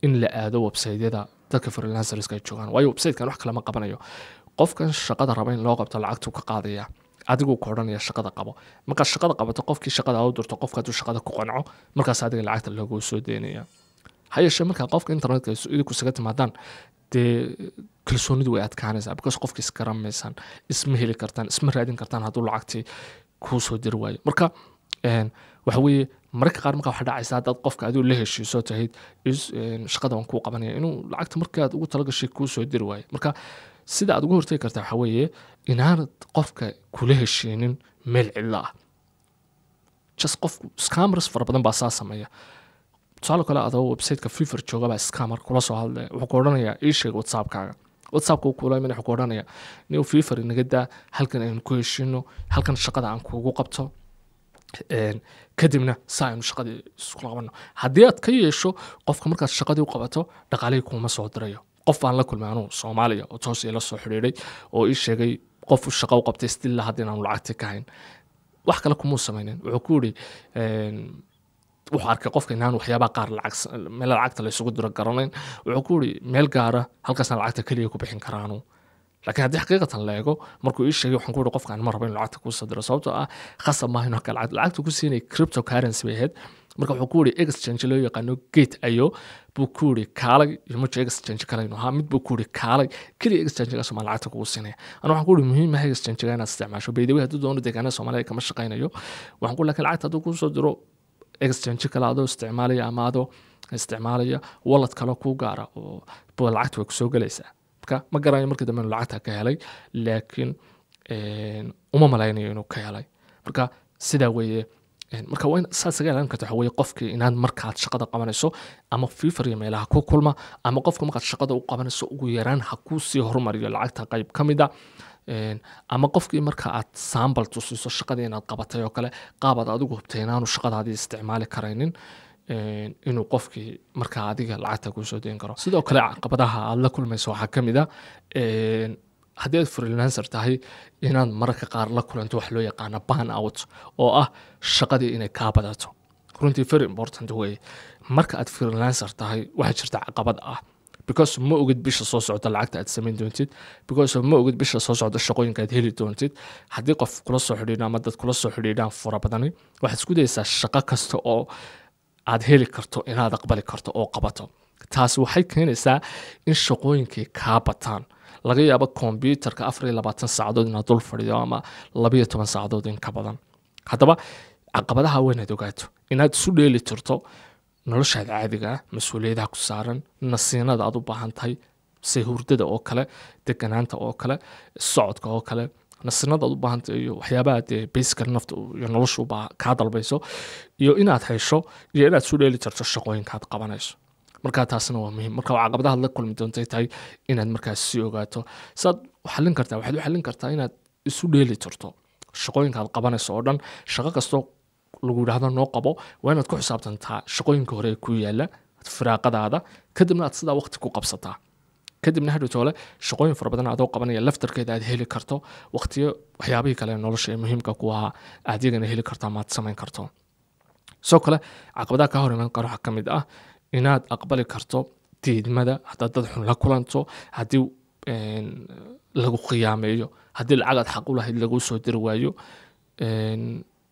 in la aado websaydyada dadka freelancerska ay joogaan waayo websitekan wax kale ma qabanayo qofkan shaqada raba in loo qabto lacagtuu ka qaadaya adiguu ka odhanaya shaqada qabo markaad shaqada qabato qofkii shaqada u dirto qofka hadduu shaqada ku qanco markaas adiga lacagta loogu soo deynaya ha yeeshee markaa qofka internetka idinku isaga timaadaan dee kalsoonidu way adkaanaysaa because qofka isgaramaysaan isma heli kartaan isma raadin kartaan hadduu lacagtii kuu soo diri waayo marka waxa weeye mararka qaar markaa waxaa dhacaysa haddaad qofka aduu la heshiiso tahayd shaqada waan kuu qabanaya inuu lacagta markaad ugu talagashay kuu soo diri waayo marka sida aad ugu hortegi kartaa waxa weeye inaanad qofka kula heshiinin meel cidlo ah just qof scammers fara badan baa saa sameeya tusaale kale adoo websiteka fiver joogabaa scammer kula soo hadlaya wuxuu ku odhanayaa ii sheeg whatsappkaaga whatsappka uu kula iman wuxuu ku odhanaya nin fiver inaga daa halkan aynu ku heshiino halkan shaqada aan kuugu qabto kadibna saa aynu shaqadii iskula qabano haddii aad ka yeesho qofka markaad shaqadii u qabato dhaqaalihii kuuma soo dirayo qof baan la kulmay anuu soomaaliya oo toos ila soo xidhiidhay oo ii sheegay qof shaqo u qabtay stilla hadda inaanu lacagti ka hayn wax kale kumuu samaynin wuxuu ku yidhi wuxuu arkay qofka inaan waxyaabaha qaar meel lacagta la isugu diro garanayn wuxuu ku yidhi meel gaara halkaasna lacagta keliya ku bixin karaanu laakiin haddii xaqiiqatan la eego markuu ii sheegay waxaan ku yidhi qofkaan ma rabo in lacagta kuu soo diro sababtoo ah khasab maaha inuu halka lacagta ku siinay cryptocurrency bay ahayd marka wuxuu ku yidhi exchange loo yaqaano gate ayo buu ku yidhi kaalay iyo mujo exchange kale inuu ahaa mid buu ku yidhi kaalay keliya exchangegaas maa lacagta kugu siinaya ana waxaan ku yidhi muhiim maha exchange inaad isticmaasho baydawe hadduu doono deegaanada soomaaliya kama shaqaynayo waxaan ku laakiin lacagta hadduu kuu soo diro exchange kale adoo isticmaalaya ama adoo isticmaalaya wallet kale kuu gaara oo lacagta way kusoo gelaysaa marka ma garanayo markii dambe inuu lacagta ka helay laakiin uma malaynayo inuu ka helay marka sidaa weeye marka waa in saas aga ilaalin karta waxa weeye qofkii inaad markaad shaqada qabanayso ama fiver iyo meelaha ku kulma ama qofka markaad shaqada u qabanayso ugu yaraan ha kuu sii horumariyo lacagta qayb ka mid a ama qofkii marka aad saambal tusiso shaqadii inaad qabatay oo kale qaabaad adigu hubtay inaanu shaqadaadii isticmaali karaynin inuu qofkii markaa adiga lacagta kuu soo deyn karo sidoo kale caqabadaha aad la kulmayso waxaa ka mid a haddii aad freelancer tahay inaad mararka qaar la kulanto wax loo yaqaano burn out oo ah shaqadii inay kaa badato runtii very important way marka aad freelancer tahay waxaa jirta caqabad ah because ma ogid bisha soo socda lacagta aad samayn doontid because ma ogid bisha soo socda shaqooyinka aad heli doontid haddii qof kula soo xidhiidho ama dad kula soo xidhiidhaan fara badani waxaad isku dayaysaa shaqo kasta oo aad heli karto inaad aqbali karto oo qabato taasi waxay keenaysaa in shaqooyinkii kaa bataan laga yaabo kombyuutarka 24 saacadood inaad dul fadhiyo ama 12 saacadood in ka badan haddaba caqabadaha weynaad ogaato inaad isu dheeli tirto noloshaada caadiga ah mas-uuliyadaha ku saaran nasiinada aad u baahan tahay se hurdada oo kale deganaanta oo kale socodka oo kale nasiinada aad u baahan tahay iyo waxyaabaha dee basical nafta iyo nolosha kaa dalbayso iyo inaad hesho iyo inaad isu dheeli tirto shaqooyinkaad qabanayso markaa taasna waa muhiim marka caqabadaha la kulmi doontay tahay inaad markaas sii ogaato saad waxaad u xallin kartaa inaad isu dheeli tirto shaqooyinkaad qabanayso oo dhan shaqo kastoo lagu yidhaahdo noo qabo waa inaad ku xisaabtantaa shaqooyinka hore ee ku yaala firaaqadaada kadibna aad sidaa waqti ku qabsataa kadibna hadhowtoole shaqooyin fara badan adoo qabanaya laftarkeeda aad heli karto waqtiyo waxyaabihii kale nolosha ee muhiimka ku ahaa aad iyagana heli karto ama aad samayn karto sidoo kale caqabadaha ka hor iman karo waxaa ka mid ah inaad aqbali karto diidmada haddaad dad xun la kulanto haddii lagu khiyaameeyo haddii lacagaad xaq u lahayd lagu soo diri waayo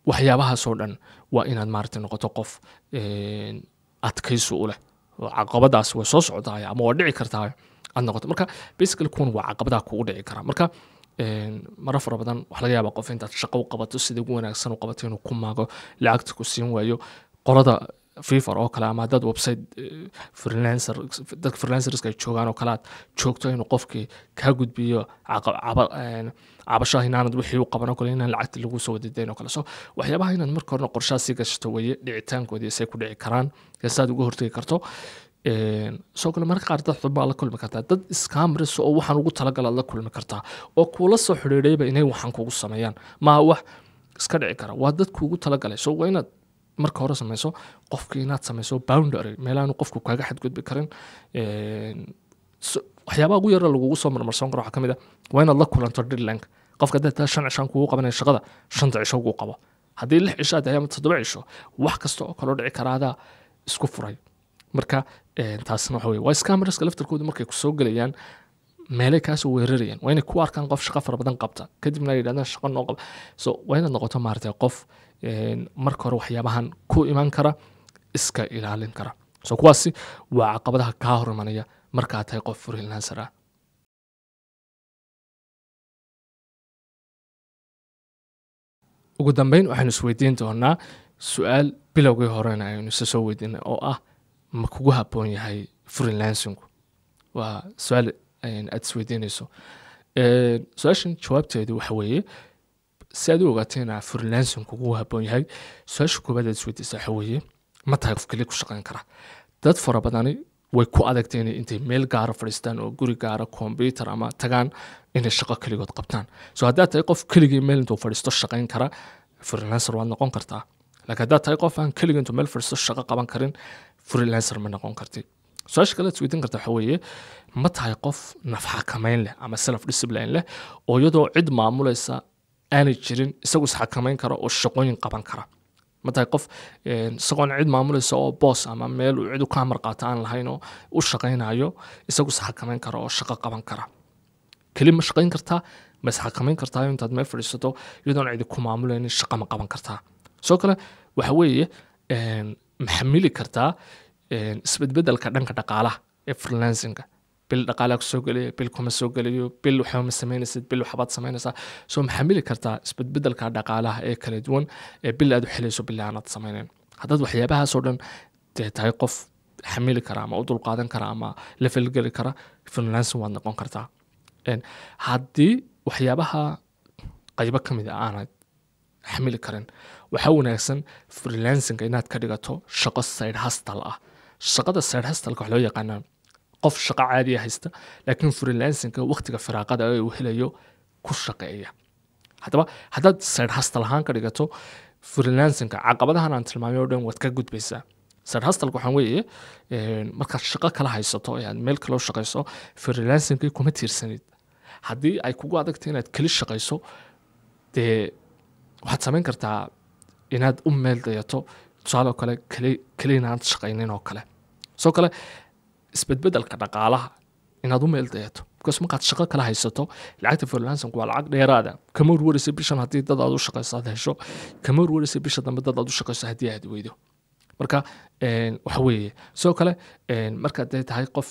waxyaabahaasoo dhan waa inaad maaragtay noqoto qof adkaysi u leh oo caqabadaas way soo socdaaya ama waa dhici kartaa aad noqoto marka basically kuwan waa caqabadaha kugu dhici kara marka mara fara badan waxaa laga yaabaa qof intaad shaqo u qabato sida ugu wanaagsan u qabato inuu ku maago lacagta ku siin waayo qolada fiifar oo kale ama haddaad website dadka freelancerska ay joogaan oo kale aad joogto inuu qofkii kaa gudbiyo cabashaha inaanad wixii u qaban oo kale inaan lacagta lagu soo wadidayn oo kale so waxyaabaha inaad marka horena qorshaha sii gashato weeye dhicitaankoodii say ku dhici karaan saad uga hortegi karto soo kale marka qaar dad xubaa la kulmi kartaa dad iskaamris oo waxaan ugu talagalaad la kulmi kartaa oo kuula soo xidhiidhayba inay waxaan kugu sameeyaan maa wax iska dhici kara waa dad kuugu talagalay so waa inaad marka hore samayso qofkii inaad samayso boundary meelaanu qofku kaaga xadgudbi karin waxyaabaha ugu yara lagugu soo marmarsoon karo waxaa ka mid a waa inaad la kulanto deadline qofka haddaad taa 5 cishaan kugu qabanaya shaqada 5 cisho ugu qabo haddii 6 cisho aad ama 7 cisho wax kasta oo kaloo dhici karaadaa isku furay marka taasna waxa weye waa scammers-ka laftarkooda markay ku soo gelayaan meelay kaasoo weerarayaan waa inay ku arkaan qof shaqo fara badan qabta kadibna ay yidhahdaan shaqo noo qaba so waa inaad noqoto maaragtay qof marka hore waxyaabahan ku iman kara iska ilaalin kara so kuwaasi waa caqabadaha kaa hor imanaya markaad tahay qof freelancer ah ugu dambeyn waxaynu isweydiin doonaa su-aal bilowgii horena aynu isa soo weydiinay oo ah ma kugu habboon yahay freelancingku waa su-aal aad isweydiinayso su-aashan jawaabteedu waxa weeye si aad u ogaateena freelancing kugu habboon yahay su-aasha koobaad aad isweydiisa waxa weeye ma tahay qof keliya ku shaqayn kara dad fara badani way ku adagteen intay meel gaara fadhiistaan oo guri gaara computer ama tagaan inay shaqo keligood qabtaan so haddaad tahay qof keligii meel intuu fadhiisto shaqayn kara freelancer waad noqon kartaa laakiin haddaad tahay qof aan keligii intuu meel fadhiisto shaqo qaban karin freelancer ma noqon kartid su-aasha kale isweydiin karta waxa weeye ma tahay qof naf xakamayn leh ama self discipline leh oo iyadoo cid maamulaysa aanay jirin isagu is xakamayn kara oo shaqooyin qaban kara ma tahay qof isagoon cid maamulaysa oo boos ama meel uu cid u ka amar qaata aan lahayn oo u shaqaynayo isagu is xakamayn kara oo shaqo qaban kara keli ma shaqayn kartaa ma is xakamayn kartaa intaad meel fadhiisato iyadoon cidi ku maamulaynin shaqo ma qaban kartaa soo kale waxa weeye ma xamili kartaa isbedbedelka dhanka dhaqaalaha ee freelancinga bil dhaqaalaha ku soo geliya bil kuma soo geliyo bil waxba ma samaynaysid bil waxbaad samaynaysaa soo ma xamili kartaa isbedbedelka dhaqaalaha ee kala duwan ee bil aad u xelayso bil aanad samaynayn haddaad waxyaabahaasoo dhan dee tahay qof xamili kara ama u dulqaadan kara ama la falgeli kara freelancing waad noqon kartaa haddii waxyaabaha qaybo ka mid a aanad xamili karin waxaa wanaagsan freelancinga inaad ka dhigato shaqo side hustle ah shaqada side hustleka wax loo yaqaanaa qof shaqo caadiya haysta laakiin freelancinga waqtiga firaaqada ee uu helayo ku shaqeeya haddaba haddaad side hustle ahaan ka dhigato freelancinga caqabadahan aan tilmaamay oo dhan waad ka gudbaysaa side hustleka waxaan weeye markaad shaqo kala haysato ee aad meel kale u shaqayso freelancingii kuma tiirsanid haddii ay kugu adagtay inaad keli shaqayso dee waxaad samayn kartaa inaad u meel dayato tusaaloo kale keli inaad shaqaynin oo kale soo kale isbedbedelka dhaqaalaha inaad u meel dayato because markaad shaqo kala haysato lacagta freelancing waa lacag dheeraada kama warwaraysa bishan haddii dad aad u shaqayso aad hesho kama warwaraysa bisha dambe dad aad u shaqayso haddii aad weydo marka waxa weeye sidoo kale markaad dee tahay qof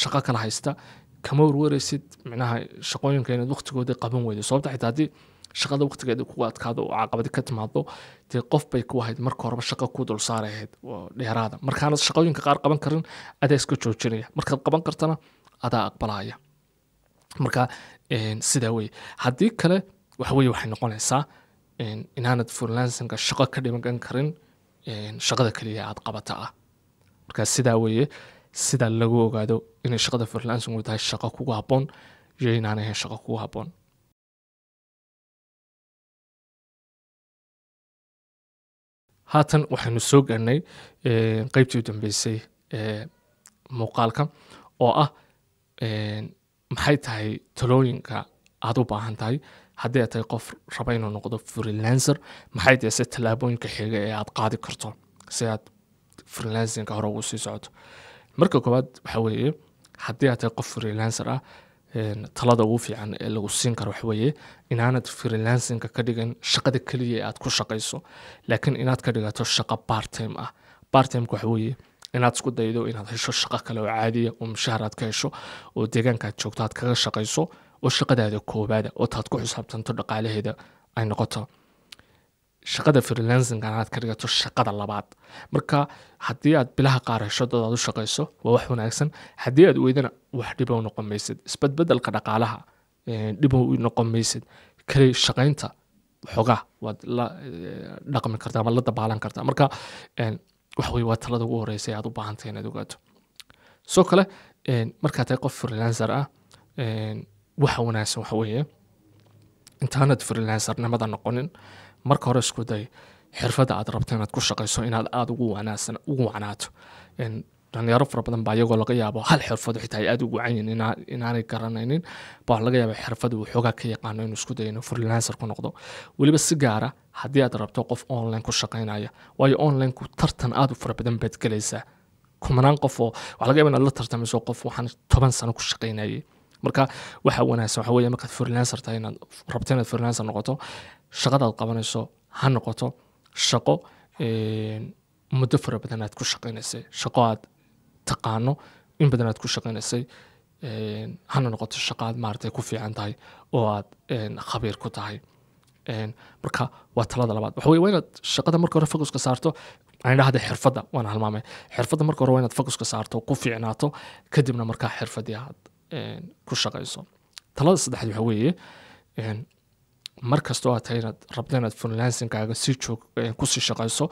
shaqo kala haysta kama warwaraysid micnaha shaqooyinka inaad waqtigoodii qaban weydo sababta xitaa haddii shaqada waqtigeeda kugu adkaado oo caqabadi ka timaado dee qof bay ku ahayd marka horeba shaqo ku dul saarahayd oo dheeraada markaanad shaqooyinka qaar qaban karin adaa iska joojinaya markaad qaban kartana adaa aqbalaya marka sidaa weye haddii kale waxa weye waxay noqonaysaa inaanad freelancinga shaqo ka dhimagan karin shaqada keliya aad qabata ah marka sidaa weye sida lagu ogaado inay shaqada freelancingu tahay shaqo kugu habboon iyo inaanay ahayn shaqo kugu habboon haatan waxaynu soo gaarnay qaybtii u dambeysay ee muuqaalka oo ah maxay tahay talooyinka aad u baahan tahay haddii aad tahay qof raba inuu noqdo freelancer maxay tahay se tallaabooyinka xiga ee aad qaadi karto si aad freelancinga hore ugu sii socoto marka koowaad waxa weeye haddii aad tahay qof freelancer ah talada ugu fiican ee lagu siin karo waxa weeye inaanad freelancingka ka dhigin shaqada keliya ee aad ku shaqayso laakiin inaad ka dhigato shaqo part time ah. Part time waxa weeye inaad isku daydo inaad hesho shaqo kale oo caadiya oo mushaar aad ka hesho oo deegaanka aad joogto aad kaga shaqayso oo shaqadaada koobaada oo taad ku xisaabtanto dhaqaalaheeda ay noqoto. shaqada freelancingka aad ka dhigato shaqada labaad. Marka haddii aad bilaha qaar hesho dad aad u shaqayso waa wax wanaagsan, haddii aad weydana wax dhib u noqon maysid. Isbedbedelka dhaqaalaha dhib u noqon maysid. Kali shaqaynta xogaa waad la dhaqmi kartaa ama la dabaalan kartaa. Marka wax weeye waa talada ugu horeysa ee aad u baahan tahay inaad ogaato. Soo kale markaad tahay qof freelancer ah waxa wanaagsan waxa weeye intaanad freelancer-nimada noqonin marka hore isku day xirfadda aad rabto inaad ku shaqayso inaad aad ugu wanaato. dhalinyaro fara badan baa iyagoo laga yaabo hal xirfad xitaa ay aad ugu wacan inaanay garanaynin baa laga yaabaa xirfadda uu xoogaa ka yaqaano inuu isku dayo inuu freelancer ku noqdo. weliba si gaara haddii aad rabto qof online ku shaqaynaya, waayo online-ku tartan aad u fara badan baad gelaysaa. kumanaan qof oo waxaa laga yaabaa inaad la tartamayso qof waxaan 10 sano ku shaqaynayay. marka waxa wanaagsan waxa weeye markaad freelancer tahay inaad rabto inaad freelancer noqoto shaqadaad qabanayso ha noqoto shaqo muddo fara badan aad ku shaqaynaysay, shaqo aad taqaano in badan aad ku shaqaynaysay hana noqoto shaqo aad maaragtay ku fiican tahay oo aad khabiir ku tahay. marka waa talada labaad waxa weeye waa inaad shaqada marka hore focus ka saarto. aan idhaahdo xirfadda waan halmaamay, xirfadda marka hore waa inaad focus ka saarto ku fiicnaato kadibna markaa xirfaddii aad ku shaqayso. talada saddexaad waxa weeye markastoo aad tahay inaad rabto inaad freelancingkaaga kusii shaqayso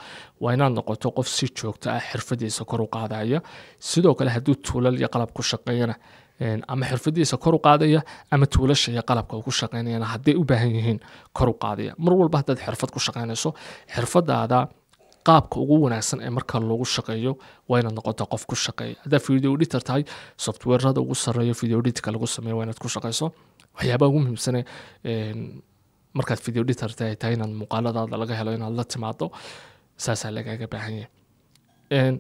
waa inaad noqoto qof si joogto ah xirfadiisa kor u qaadaya. sidoo kale hadduu tuulal iyo qalab ku shaqeeyana ama xirfadiisa kor u qaadaya ama tuulasha iyo qalabka uu ku shaqeynayana hadday u baahan yihiin kor u qaadaya. mar walba haddaad xirfad ku shaqeynayso xirfadaada qaabka ugu wanaagsan ee marka lagu shaqeeyo waa inaad noqoto qof ku shaqeeya. haddaad video editor tahay softwarada ugu sarreeyo video editka lagu sameeyo waa inaad ku shaqeyso. waxyaabaha ugu muhiimsan markaad video editor tahay inaad muuqaaladaada laga helo inaad la timaado saasaa lagaaga baahan yahay.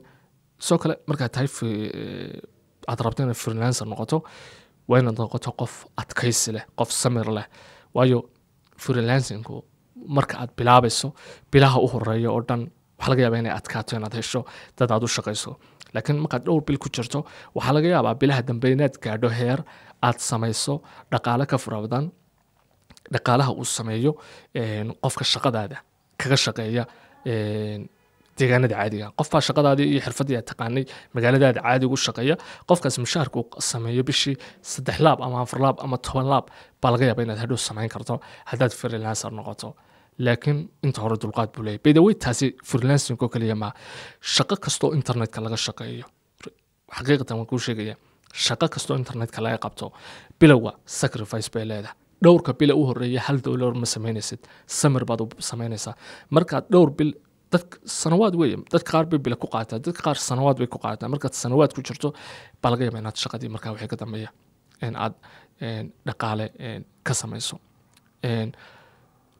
soo kale markaad tahay aad rabto inaad freelancer noqoto waa inaad noqoto qof adkaysi leh, qof samir leh. waayo freelancingku marka aad bilaabayso bilaha u horeeya oo dhan waxaa laga yaabaa inay adkaato inaad hesho dad aad u shaqayso, laakiin markaad dhowr bil ku jirto waxaa laga yaabaa bilaha dambe inaad gaadho heer aad samayso dhaqaale ka fara badan dhaqaalaha uu sameeyo qofka shaqadaada kaga shaqeeya deegaanada caadiga. qofbaa shaqadaadii iyo xirfaddii aad taqaanay magaaladaada caadi ugu shaqeeya, qofkaas mushaharka uu sameeyo bishii 3 laab ama 4 laab ama 10 laab baa laga yaabaa inaad hadhow samayn karto haddaad freelancer noqoto. laakiin inta hore dulqaad buu leeyahay. by the way taasi freelancing oo kaliya ma shaqo kastoo internetka laga shaqeeyo xaqiiqatan waan kuu sheegaya shaqo kastoo internetka laga qabto bilowga sacrifice bay leedahay. dhowrka bila u horeeya $1 ma samaynaysid, samir baad u samaynaysaa. markaad dhowr bil dad sanawaad weeye dadka qaar bay bila ku qaataa, dadka qaar sanawaad bay ku qaataa. markaad sanawaad ku jirto baa laga yaabaa inaad shaqadii markaa wixii ka dambeeya in aad dhaqaale ka samayso.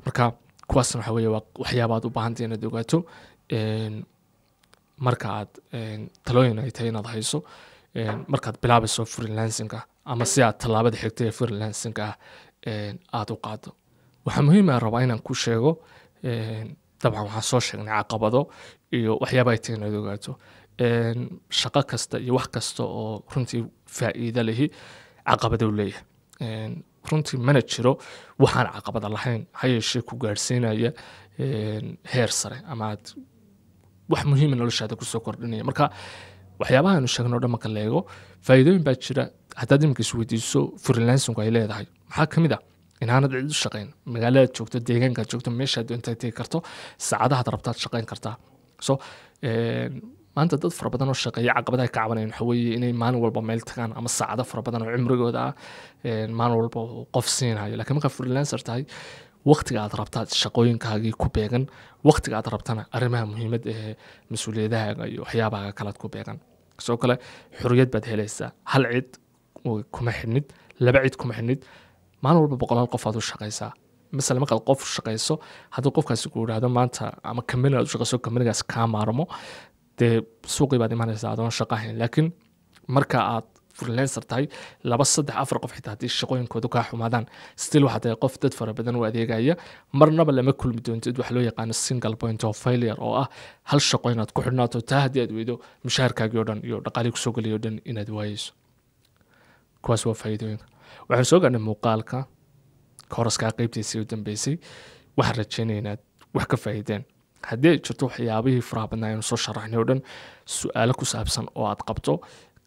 marka kuwaasna waxa weeye waa waxyaaba aad u baahantahay inaad ogaato marka aad talooyin ay tahay inaad hayso markaad bilaabayso freelancingka ama si aad tallaabada xigta ee freelancingka aad u qaado. waxaa muhiim ah rabaa inaan ku sheego dabcan waxaan soo sheegnay caqabado iyo waxyaaba ay tahay inaad ogaato. shaqo kasta iyo wax kasta oo runtii faa'iido lehi caqabado leeyahay. runtii mana jiro waxaan caqabada lahayn ha yeeshee ku gaadhsiinaya heer sare ama aad wax muhiima noloshaada kusoo kordhinaya. marka waxyaabaha aanu sheegno dhan marka la eego faa'iidooyin baa jira. haddaad iminka isweydiiso freelancingku ay leedahay maxaa ka mid ah inaanad cid u shaqayn, magaaladaad joogto deegaankaad joogto meeshaad doontaad tegi karto saacadahaad rabtaad shaqayn kartaa. so maanta dad fara badan oo shaqeeya caqabadaha ka cabanayaan waxa weeye inay maalin walba meel tagaan ama saacado fara badan oo cimrigooda ah maalin walba qof siinayo. laakiin markaad freelancer tahay waqtiga aad rabtaad shaqooyinkaagii ku beegan, waqtiga aad rabtana arrimaha muhiimad ee mas-uuliyadahaaga iyo waxyaabahaaga kalaad ku beegan. sidoo kale xorriyad baad helaysaa. hal cid kuma xidhnid, 2 cid kuma xidhnid, maalin walba 100 qof aad u shaqaysaa. مثلا markaad qof shaqayso hadduu qofkaasi ku yiraahdo maanta ama company aad u shaqayso companygaas ka maarmo dee suuqii baad imanaysaa adoon shaqo ahayn. laakiin marka aad freelancer tahay 2 3 4 qof xitaa haddii shaqooyinkoodu kaa xumaadaan still waxaa tahay qof dad fara badan u adeegaya marnaba lama kulmi doontid wax loo yaqaano single point of failure oo ah hal shaqo inaad ku xidhnaato taa haddii aad weydo mushaharkaagii oo dhan iyo dhaqaalii kusoo geliyo dhan inaad waayeyso kuwaas waa faa'iidooyinka waxaan soo gaarnay muuqaalka kooraskaa qaybtiisii u dambeysay waxaan rajeynaya inaad wax ka faa'iideen haddii ay jirto waxyaabihii faraha badnaa aynu soo sharaxnay oo dhan su-aalo ku saabsan oo aad qabto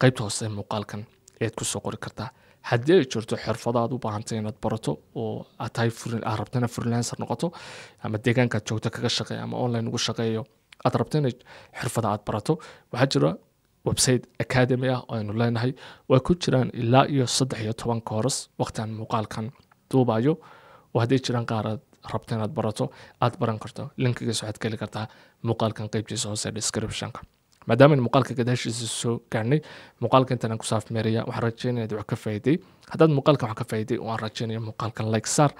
qaybta hoose ee muuqaalkan ayaad kusoo qori kartaa haddii ay jirto xirfado aad u baahantay inaad barato oo aad tahay aad rabto inaad freelancer noqoto ama deegaankaad joogto kaga shaqeeya ama online ugu shaqeeyo aad rabto inay xirfada aad barato waxaa jira website academy ah oo aynu leenahay way ku jiraan ilaa iyo 13 kooras waqtigan muuqaalkan duubayo oo haddii jiraan qaar aad rabto inaad barato aad baran karto linkigiisa waxaad ka heli kartaa muuqaalkan qaybtiisa hoose descriptionka maadaama in muuqaalka gadaashiisa soo gaarnay muuqaalka intaan ku saafmeeraya waxaan rajeynaya wax ka faa'iiday haddaad muuqaalkan wax ka faa'iiday waan rajeynaya muuqaalkan like saar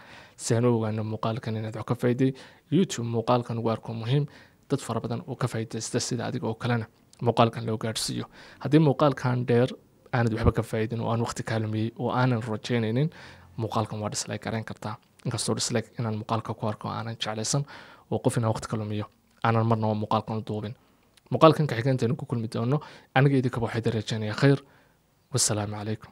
si aan u ogaano muuqaalkan inaad wax ka faa'iiday youtube muuqaalkan ugu arko muhiim dad fara badan oo ka faa'iidaysta sida adiga oo kalena muuqaalkan loo gaarsiiyo haddii muuqaalkan dheer aanad waxba ka faa'iidin oo aan waqti kaa lumiyey oo aanan rajeynaynin muuqaalkan waa dislike garan kartaa inkastoo dislike inaan muuqaalka ku arko aanan jeclaysan oo qof inaan waqti ka lumiyo aanan marnaba muuqaalkan u duubin muuqaalkan ka xigeenteenu ku kulmi doono aniga idinka waxay rajeynaya khayr wassalaamu calaykum